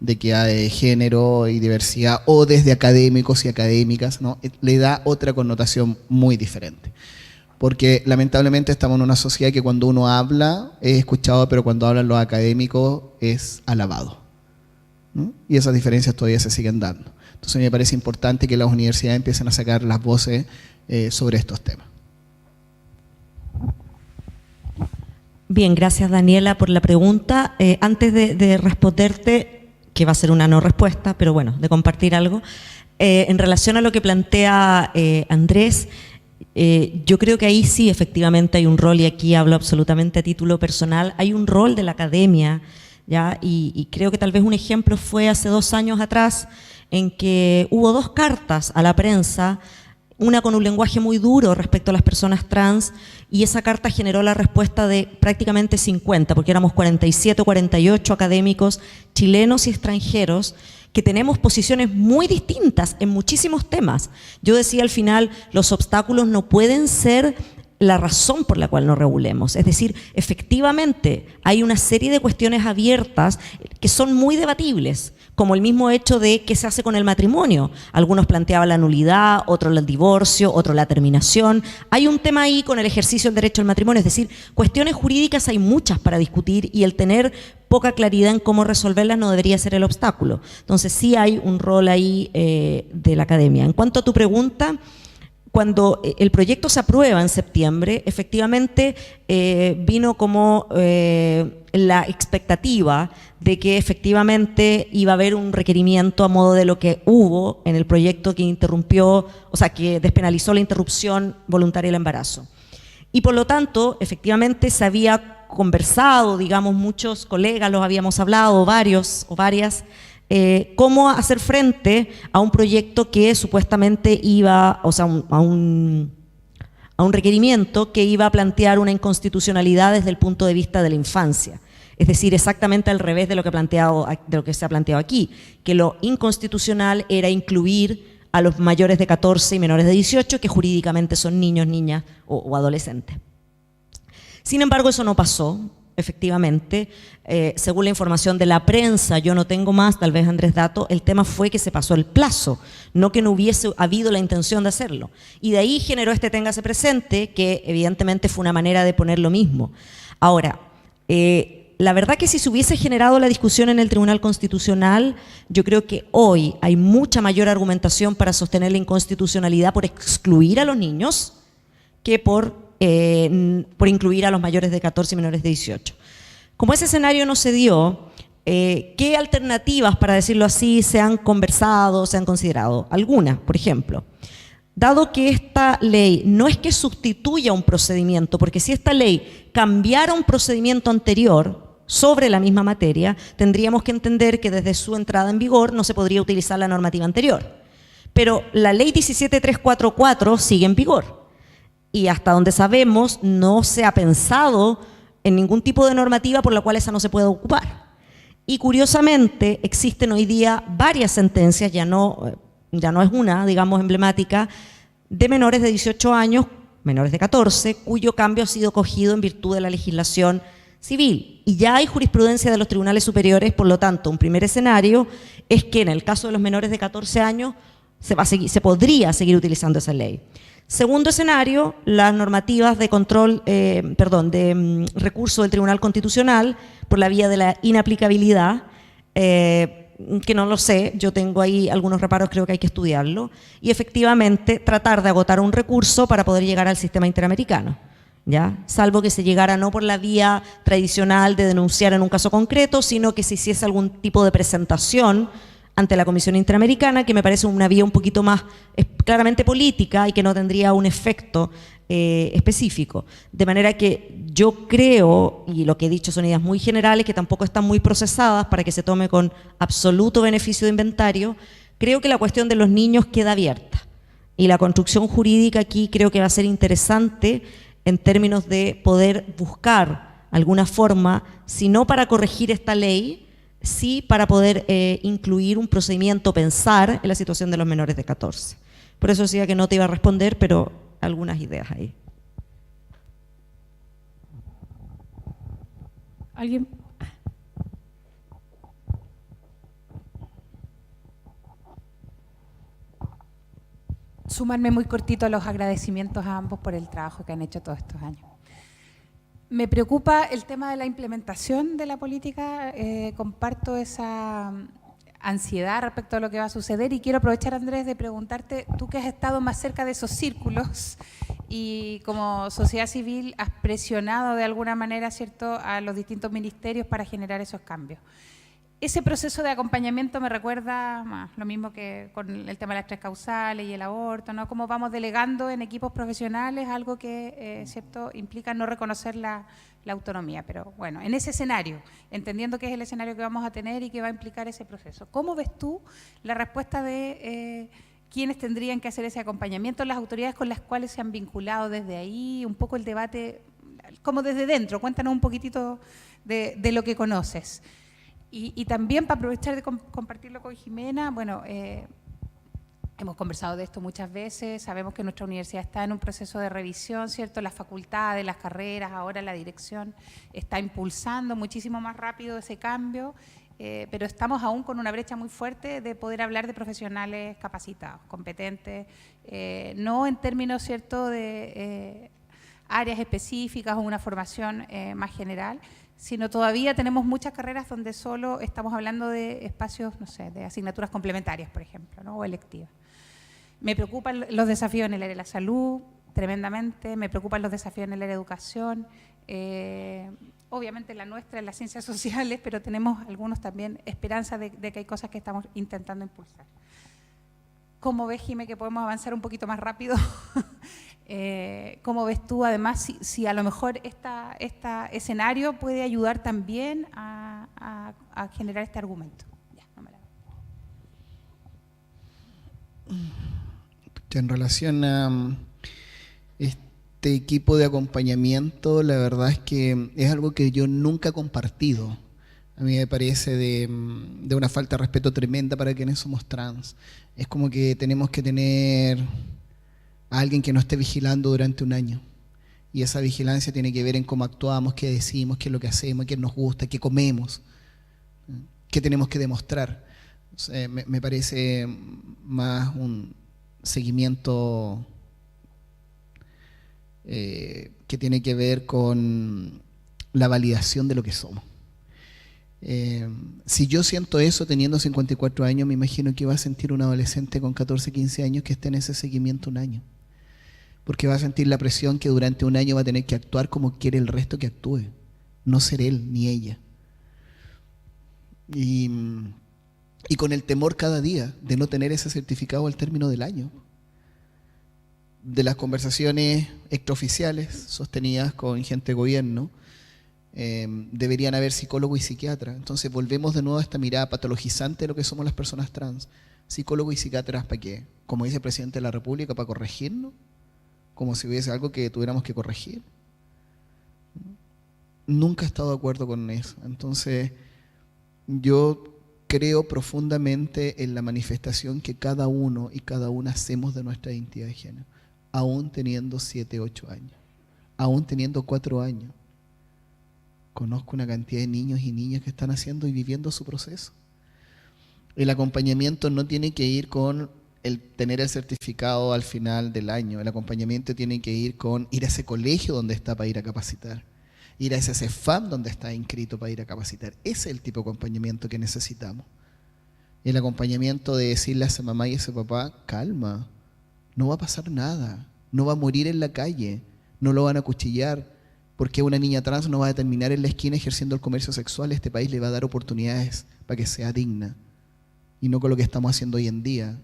equidad de género y diversidad o desde académicos y académicas, ¿no? Le da otra connotación muy diferente. Porque lamentablemente estamos en una sociedad que cuando uno habla es escuchado, pero cuando hablan los académicos es alabado, ¿no? Y esas diferencias todavía se siguen dando. Entonces me parece importante que las universidades empiecen a sacar las voces sobre estos temas. Bien, gracias Daniela por la pregunta. Antes de responderte, que va a ser una no respuesta, pero bueno, de compartir algo, en relación a lo que plantea Andrés, yo creo que ahí sí efectivamente hay un rol, y aquí hablo absolutamente a título personal, hay un rol de la academia, ¿ya? Y creo que tal vez un ejemplo fue hace 2 años atrás, en que hubo 2 cartas a la prensa, una con un lenguaje muy duro respecto a las personas trans, y esa carta generó la respuesta de prácticamente 50, porque éramos 47 o 48 académicos chilenos y extranjeros que tenemos posiciones muy distintas en muchísimos temas. Yo decía al final, los obstáculos no pueden ser la razón por la cual no regulemos. Es decir, efectivamente hay una serie de cuestiones abiertas que son muy debatibles, como el mismo hecho de qué se hace con el matrimonio. Algunos planteaban la nulidad, otros el divorcio, otros la terminación. Hay un tema ahí con el ejercicio del derecho al matrimonio, es decir, cuestiones jurídicas hay muchas para discutir y el tener poca claridad en cómo resolverlas no debería ser el obstáculo. Entonces sí hay un rol ahí de la academia. En cuanto a tu pregunta, cuando el proyecto se aprueba en septiembre, efectivamente vino como la expectativa de que efectivamente iba a haber un requerimiento a modo de lo que hubo en el proyecto que interrumpió, o sea, que despenalizó la interrupción voluntaria del embarazo. Y por lo tanto, efectivamente se había conversado, digamos, muchos colegas los habíamos hablado, varios o varias, cómo hacer frente a un proyecto que supuestamente iba, o sea, a un requerimiento que iba a plantear una inconstitucionalidad desde el punto de vista de la infancia. Es decir, exactamente al revés de lo que se ha planteado aquí, que lo inconstitucional era incluir a los mayores de 14 y menores de 18, que jurídicamente son niños, niñas o adolescentes. Sin embargo, eso no pasó, efectivamente. Según la información de la prensa, yo no tengo más, tal vez Andrés dato, el tema fue que se pasó el plazo, no que no hubiese habido la intención de hacerlo. Y de ahí generó este téngase presente, que evidentemente fue una manera de poner lo mismo. Ahora, la verdad que si se hubiese generado la discusión en el Tribunal Constitucional, yo creo que hoy hay mucha mayor argumentación para sostener la inconstitucionalidad por excluir a los niños que por incluir a los mayores de 14 y menores de 18. Como ese escenario no se dio, ¿qué alternativas, para decirlo así, se han conversado, se han considerado? Algunas, por ejemplo. Dado que esta ley no es que sustituya un procedimiento, porque si esta ley cambiara un procedimiento anterior sobre la misma materia, tendríamos que entender que desde su entrada en vigor no se podría utilizar la normativa anterior. Pero la ley 17344 sigue en vigor y hasta donde sabemos no se ha pensado en ningún tipo de normativa por la cual esa no se pueda ocupar. Y curiosamente existen hoy día varias sentencias, ya no es una, digamos, emblemática, de menores de 18 años, menores de 14, cuyo cambio ha sido cogido en virtud de la legislación civil. Y ya hay jurisprudencia de los tribunales superiores, por lo tanto, un primer escenario es que en el caso de los menores de 14 años se podría seguir utilizando esa ley. Segundo escenario, las normativas de control, recurso del Tribunal Constitucional por la vía de la inaplicabilidad, que no lo sé, yo tengo ahí algunos reparos, creo que hay que estudiarlo, y efectivamente tratar de agotar un recurso para poder llegar al sistema interamericano, ¿ya? Salvo que se llegara no por la vía tradicional de denunciar en un caso concreto, sino que se hiciese algún tipo de presentación ante la Comisión Interamericana, que me parece una vía un poquito más claramente política y que no tendría un efecto específico. De manera que yo creo, y lo que he dicho son ideas muy generales, que tampoco están muy procesadas para que se tome con absoluto beneficio de inventario, creo que la cuestión de los niños queda abierta. Y la construcción jurídica aquí creo que va a ser interesante en términos de poder buscar alguna forma, si no para corregir esta ley, sí para poder incluir un procedimiento, pensar en la situación de los menores de 14. Por eso decía que no te iba a responder, pero algunas ideas ahí. ¿Alguien? Sumarme muy cortito a los agradecimientos a ambos por el trabajo que han hecho todos estos años. Me preocupa el tema de la implementación de la política, comparto esa ansiedad respecto a lo que va a suceder y quiero aprovechar, Andrés, de preguntarte, tú que has estado más cerca de esos círculos y como sociedad civil has presionado de alguna manera, ¿cierto?, a los distintos ministerios para generar esos cambios. Ese proceso de acompañamiento me recuerda lo mismo que con el tema de las 3 causales y el aborto, ¿no? Cómo vamos delegando en equipos profesionales algo que, ¿cierto?, implica no reconocer la autonomía. Pero bueno, en ese escenario, entendiendo que es el escenario que vamos a tener y que va a implicar ese proceso, ¿cómo ves tú la respuesta de quiénes tendrían que hacer ese acompañamiento, las autoridades con las cuales se han vinculado desde ahí, un poco el debate, como desde dentro? Cuéntanos un poquitito de lo que conoces. Y también para aprovechar de compartirlo con Jimena, bueno, hemos conversado de esto muchas veces, sabemos que nuestra universidad está en un proceso de revisión, ¿cierto? Las facultades, las carreras, ahora la dirección está impulsando muchísimo más rápido ese cambio, pero estamos aún con una brecha muy fuerte de poder hablar de profesionales capacitados, competentes, no en términos, ¿cierto?, de áreas específicas o una formación más general, sino todavía tenemos muchas carreras donde solo estamos hablando de espacios, no sé, de asignaturas complementarias, por ejemplo, ¿no?, o electivas. Me preocupan los desafíos en el área de la salud, tremendamente, me preocupan los desafíos en el área de educación, obviamente la nuestra en las ciencias sociales, pero tenemos algunos también esperanza de que hay cosas que estamos intentando impulsar. ¿Cómo ves, Jimé, que podemos avanzar un poquito más rápido? ¿Cómo ves tú, además, si a lo mejor este escenario puede ayudar también a generar este argumento? Ya, no me la... En relación a este equipo de acompañamiento, la verdad es que es algo que yo nunca he compartido. A mí me parece de una falta de respeto tremenda para quienes somos trans. Es como que tenemos que tener a alguien que nos esté vigilando durante un año. Y esa vigilancia tiene que ver en cómo actuamos, qué decimos, qué es lo que hacemos, qué nos gusta, qué comemos, qué tenemos que demostrar. O sea, me parece más un seguimiento que tiene que ver con la validación de lo que somos. Si yo siento eso teniendo 54 años, me imagino que va a sentir un adolescente con 14, 15 años que esté en ese seguimiento un año. Porque va a sentir la presión que durante un año va a tener que actuar como quiere el resto que actúe, no ser él ni ella. Y con el temor cada día de no tener ese certificado al término del año. De las conversaciones extraoficiales sostenidas con gente de gobierno, deberían haber psicólogo y psiquiatra. Entonces volvemos de nuevo a esta mirada patologizante de lo que somos las personas trans. Psicólogo y psiquiatras, ¿para qué? Como dice el presidente de la República, ¿para corregirnos? Como si hubiese algo que tuviéramos que corregir. Nunca he estado de acuerdo con eso. Entonces yo creo profundamente en la manifestación que cada uno y cada una hacemos de nuestra identidad de género, aún teniendo 7, 8 años, aún teniendo 4 años. Conozco una cantidad de niños y niñas que están haciendo y viviendo su proceso. El acompañamiento no tiene que ir con el tener el certificado al final del año. El acompañamiento tiene que ir con ir a ese colegio donde está para ir a capacitar, ir a ese CEFAM donde está inscrito para ir a capacitar. Ese es el tipo de acompañamiento que necesitamos. El acompañamiento de decirle a esa mamá y a ese papá, calma, no va a pasar nada, no va a morir en la calle, no lo van a acuchillar, porque una niña trans no va a terminar en la esquina ejerciendo el comercio sexual. Este país le va a dar oportunidades para que sea digna, y no con lo que estamos haciendo hoy en día,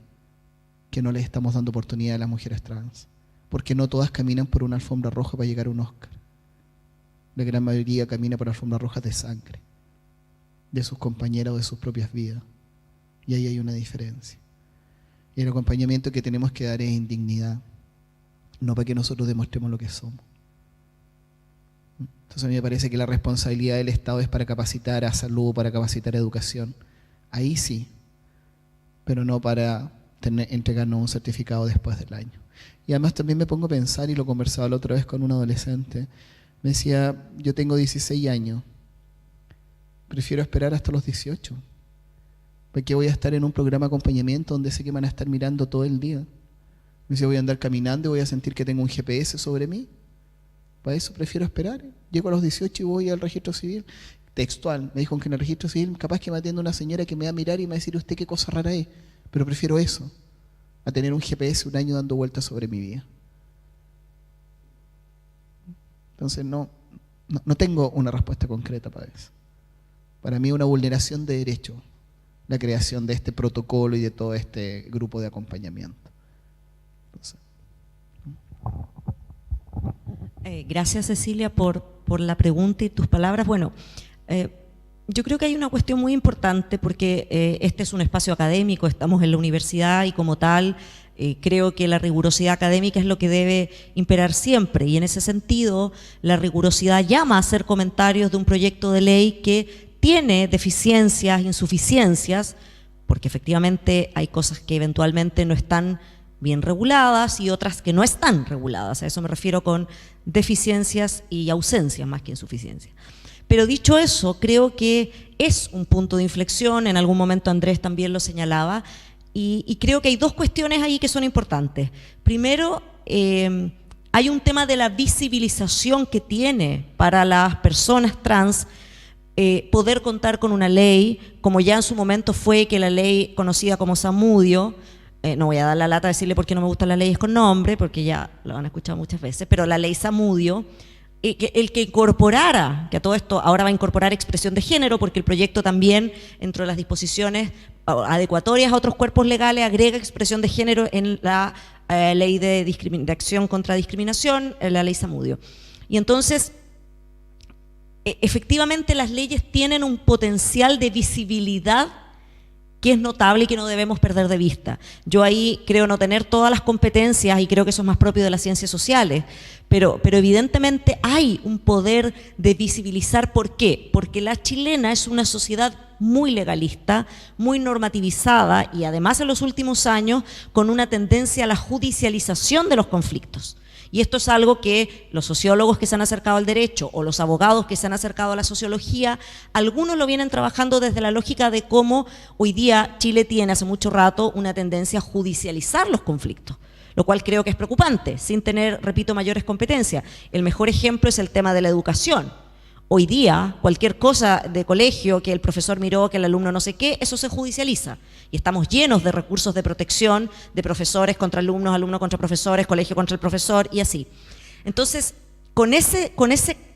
que no les estamos dando oportunidad a las mujeres trans, porque no todas caminan por una alfombra roja para llegar a un Oscar. La gran mayoría camina por alfombras rojas de sangre, de sus compañeras o de sus propias vidas, y ahí hay una diferencia. Y el acompañamiento que tenemos que dar es en dignidad, no para que nosotros demostremos lo que somos. Entonces a mí me parece que la responsabilidad del Estado es para capacitar a salud, para capacitar a educación. Ahí sí, pero no para entregarnos un certificado después del año. Y además también me pongo a pensar, y lo conversaba la otra vez con un adolescente, me decía, yo tengo 16 años, prefiero esperar hasta los 18, porque voy a estar en un programa de acompañamiento donde sé que van a estar mirando todo el día. Me decía, voy a andar caminando y voy a sentir que tengo un GPS sobre mí. Para eso prefiero esperar. Llego a los 18 y voy al registro civil. Textual, me dijo que en el registro civil capaz que me atiende una señora que me va a mirar y me va a decir, usted qué cosa rara es, pero prefiero eso a tener un GPS un año dando vueltas sobre mi vida. Entonces no tengo una respuesta concreta para eso. Para mí es una vulneración de derechos la creación de este protocolo y de todo este grupo de acompañamiento. Entonces, gracias, Cecilia, por la pregunta y tus palabras. Bueno, yo creo que hay una cuestión muy importante porque este es un espacio académico, estamos en la universidad y como tal creo que la rigurosidad académica es lo que debe imperar siempre, y en ese sentido la rigurosidad llama a hacer comentarios de un proyecto de ley que tiene deficiencias, insuficiencias, porque efectivamente hay cosas que eventualmente no están bien reguladas y otras que no están reguladas. A eso me refiero con deficiencias y ausencias más que insuficiencias. Pero dicho eso, creo que es un punto de inflexión, en algún momento Andrés también lo señalaba, y creo que hay dos cuestiones ahí que son importantes. Primero, hay un tema de la visibilización que tiene para las personas trans poder contar con una ley, como ya en su momento fue que la ley conocida como Zamudio, no voy a dar la lata a decirle por qué no me gustan las leyes con nombre, porque ya lo han escuchado muchas veces, pero la ley Zamudio, el que incorporara, que a todo esto ahora va a incorporar expresión de género, porque el proyecto también, entre las disposiciones adecuatorias a otros cuerpos legales, agrega expresión de género en la ley de acción contra discriminación, en la ley Zamudio. Y entonces, efectivamente las leyes tienen un potencial de visibilidad que es notable y que no debemos perder de vista. Yo ahí creo no tener todas las competencias y creo que eso es más propio de las ciencias sociales, pero evidentemente hay un poder de visibilizar. ¿Por qué? Porque la chilena es una sociedad muy legalista, muy normativizada y además en los últimos años con una tendencia a la judicialización de los conflictos. Y esto es algo que los sociólogos que se han acercado al derecho o los abogados que se han acercado a la sociología, algunos lo vienen trabajando desde la lógica de cómo hoy día Chile tiene hace mucho rato una tendencia a judicializar los conflictos, lo cual creo que es preocupante, sin tener, repito, mayores competencias. El mejor ejemplo es el tema de la educación. Hoy día, cualquier cosa de colegio, que el profesor miró, que el alumno no sé qué, eso se judicializa. Y estamos llenos de recursos de protección, de profesores contra alumnos, alumnos contra profesores, colegio contra el profesor y así. Entonces, con ese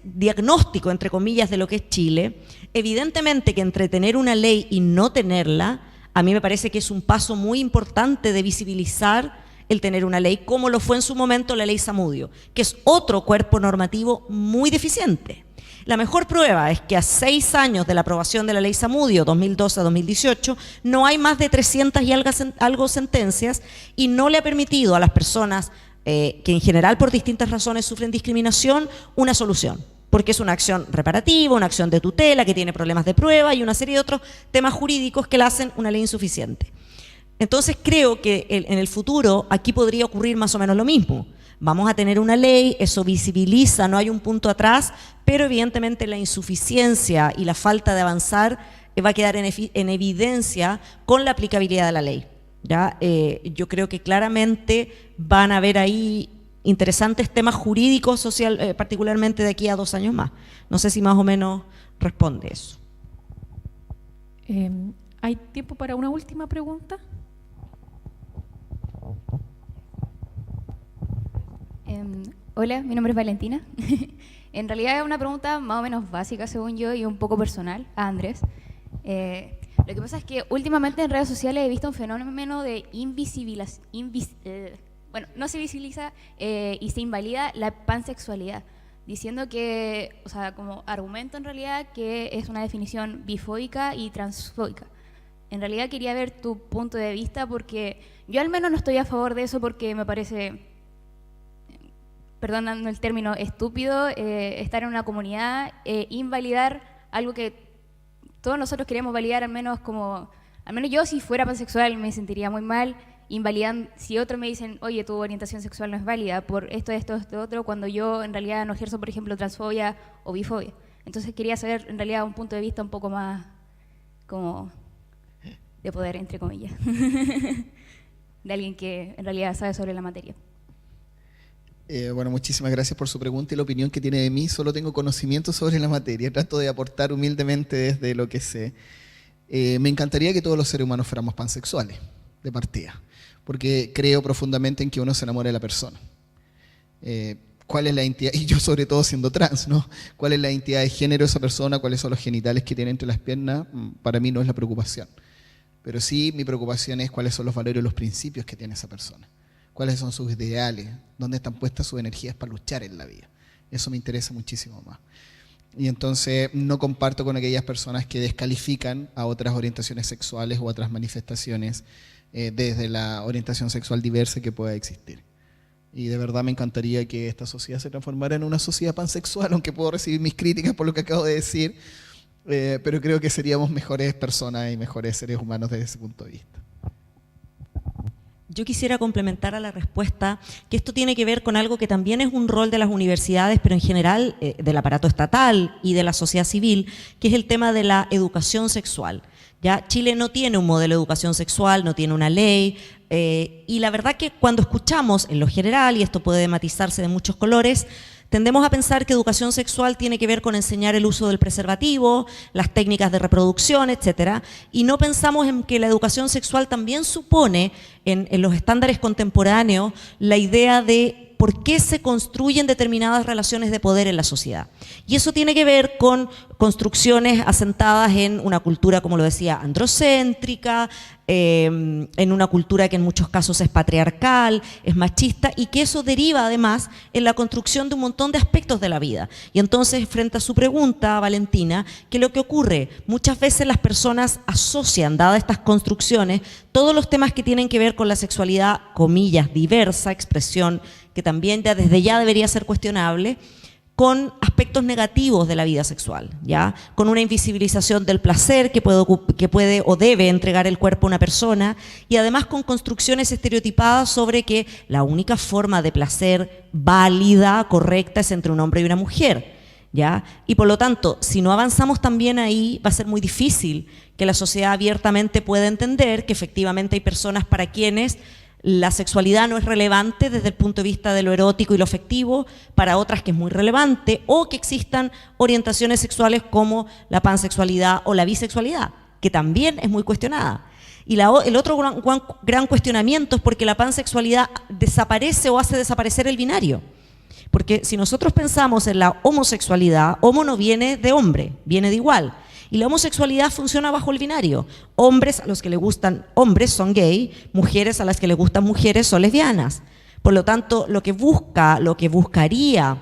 diagnóstico, entre comillas, de lo que es Chile, evidentemente que entre tener una ley y no tenerla, a mí me parece que es un paso muy importante de visibilizar el tener una ley, como lo fue en su momento la ley Zamudio, que es otro cuerpo normativo muy deficiente. La mejor prueba es que a 6 años de la aprobación de la ley Zamudio, 2012 a 2018, no hay más de 300 y algo sentencias y no le ha permitido a las personas que en general por distintas razones sufren discriminación una solución, porque es una acción reparativa, una acción de tutela que tiene problemas de prueba y una serie de otros temas jurídicos que la hacen una ley insuficiente. Entonces creo que en el futuro aquí podría ocurrir más o menos lo mismo. Vamos a tener una ley, eso visibiliza, no hay un punto atrás, pero evidentemente la insuficiencia y la falta de avanzar va a quedar en evidencia con la aplicabilidad de la ley. ¿Ya? Yo creo que claramente van a haber ahí interesantes temas jurídicos, social, particularmente de aquí a 2 años más. No sé si más o menos responde eso. ¿Hay tiempo para una última pregunta? Hola, mi nombre es Valentina. En realidad es una pregunta más o menos básica, según yo, y un poco personal a Andrés. Lo que pasa es que últimamente en redes sociales he visto un fenómeno de no se visibiliza y se invalida la pansexualidad, diciendo que, o sea, como argumento en realidad que es una definición bifóbica y transfóbica. En realidad quería ver tu punto de vista, porque yo al menos no estoy a favor de eso, porque me parece, perdonando el término, estúpido estar en una comunidad, invalidar algo que todos nosotros queremos validar. Al menos yo, si fuera pansexual, me sentiría muy mal invalidando si otros me dicen, oye, tu orientación sexual no es válida por esto, otro, cuando yo en realidad no ejerzo, por ejemplo, transfobia o bifobia. Entonces quería saber en realidad un punto de vista un poco más como de poder, entre comillas, de alguien que en realidad sabe sobre la materia. Bueno, muchísimas gracias por su pregunta y la opinión que tiene de mí. Solo tengo conocimiento sobre la materia, trato de aportar humildemente desde lo que sé. Me encantaría que todos los seres humanos fuéramos pansexuales, de partida, porque creo profundamente en que uno se enamora de la persona. ¿Cuál es la identidad? Y yo sobre todo siendo trans, ¿no? ¿Cuál es la identidad de género de esa persona? ¿Cuáles son los genitales que tiene entre las piernas? Para mí no es la preocupación. Pero sí mi preocupación es cuáles son los valores y los principios que tiene esa persona. ¿Cuáles son sus ideales? ¿Dónde están puestas sus energías para luchar en la vida? Eso me interesa muchísimo más. Y entonces no comparto con aquellas personas que descalifican a otras orientaciones sexuales o otras manifestaciones desde la orientación sexual diversa que pueda existir. Y de verdad me encantaría que esta sociedad se transformara en una sociedad pansexual, aunque puedo recibir mis críticas por lo que acabo de decir, pero creo que seríamos mejores personas y mejores seres humanos desde ese punto de vista. Yo quisiera complementar a la respuesta que esto tiene que ver con algo que también es un rol de las universidades, pero en general del aparato estatal y de la sociedad civil, que es el tema de la educación sexual. ¿Ya? Chile no tiene un modelo de educación sexual, no tiene una ley, y la verdad que cuando escuchamos en lo general, y esto puede matizarse de muchos colores, tendemos a pensar que educación sexual tiene que ver con enseñar el uso del preservativo, las técnicas de reproducción, etcétera, y no pensamos en que la educación sexual también supone, en los estándares contemporáneos, la idea de por qué se construyen determinadas relaciones de poder en la sociedad. Y eso tiene que ver con construcciones asentadas en una cultura, como lo decía, androcéntrica, en una cultura que en muchos casos es patriarcal, es machista, y que eso deriva además en la construcción de un montón de aspectos de la vida. Y entonces, frente a su pregunta, Valentina, que lo que ocurre, muchas veces las personas asocian, dadas estas construcciones, todos los temas que tienen que ver con la sexualidad, comillas, diversa, expresión que también ya desde ya debería ser cuestionable, con aspectos negativos de la vida sexual, ¿ya? Con una invisibilización del placer que puede o debe entregar el cuerpo a una persona, y además con construcciones estereotipadas sobre que la única forma de placer válida, correcta, es entre un hombre y una mujer, ¿ya? Y por lo tanto, si no avanzamos también ahí, va a ser muy difícil que la sociedad abiertamente pueda entender que efectivamente hay personas para quienes la sexualidad no es relevante desde el punto de vista de lo erótico y lo afectivo, para otras que es muy relevante, o que existan orientaciones sexuales como la pansexualidad o la bisexualidad, que también es muy cuestionada. Y el otro gran cuestionamiento es porque la pansexualidad desaparece o hace desaparecer el binario. Porque si nosotros pensamos en la homosexualidad, homo no viene de hombre, viene de igual. Y la homosexualidad funciona bajo el binario. Hombres a los que le gustan hombres son gay, mujeres a las que le gustan mujeres son lesbianas. Por lo tanto, lo que buscaría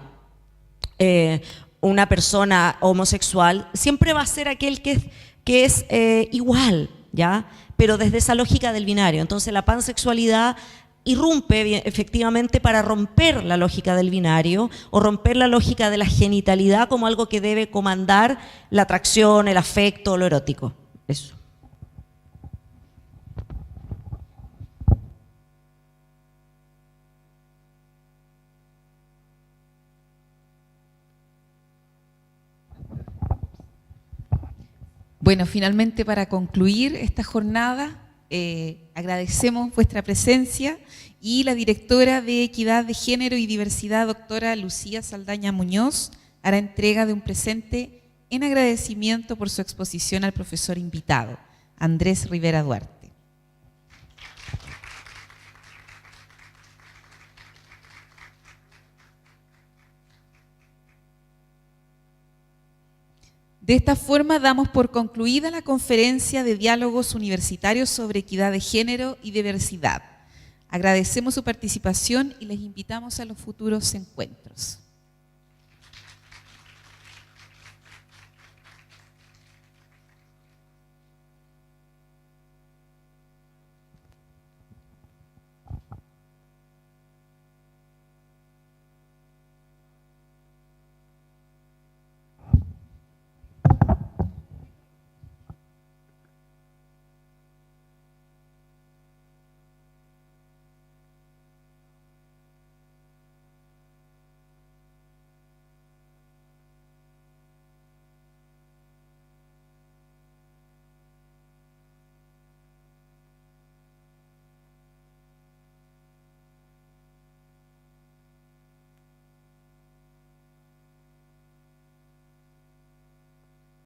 una persona homosexual siempre va a ser aquel que es igual, ¿ya? Pero desde esa lógica del binario. Entonces la pansexualidad irrumpe efectivamente para romper la lógica del binario o romper la lógica de la genitalidad como algo que debe comandar la atracción, el afecto, lo erótico. Eso. Bueno, finalmente para concluir esta jornada, agradecemos vuestra presencia y la directora de Equidad de Género y Diversidad, doctora Lucía Saldaña Muñoz, hará entrega de un presente en agradecimiento por su exposición al profesor invitado, Andrés Rivera Duarte. De esta forma damos por concluida la conferencia de diálogos universitarios sobre equidad de género y diversidad. Agradecemos su participación y les invitamos a los futuros encuentros.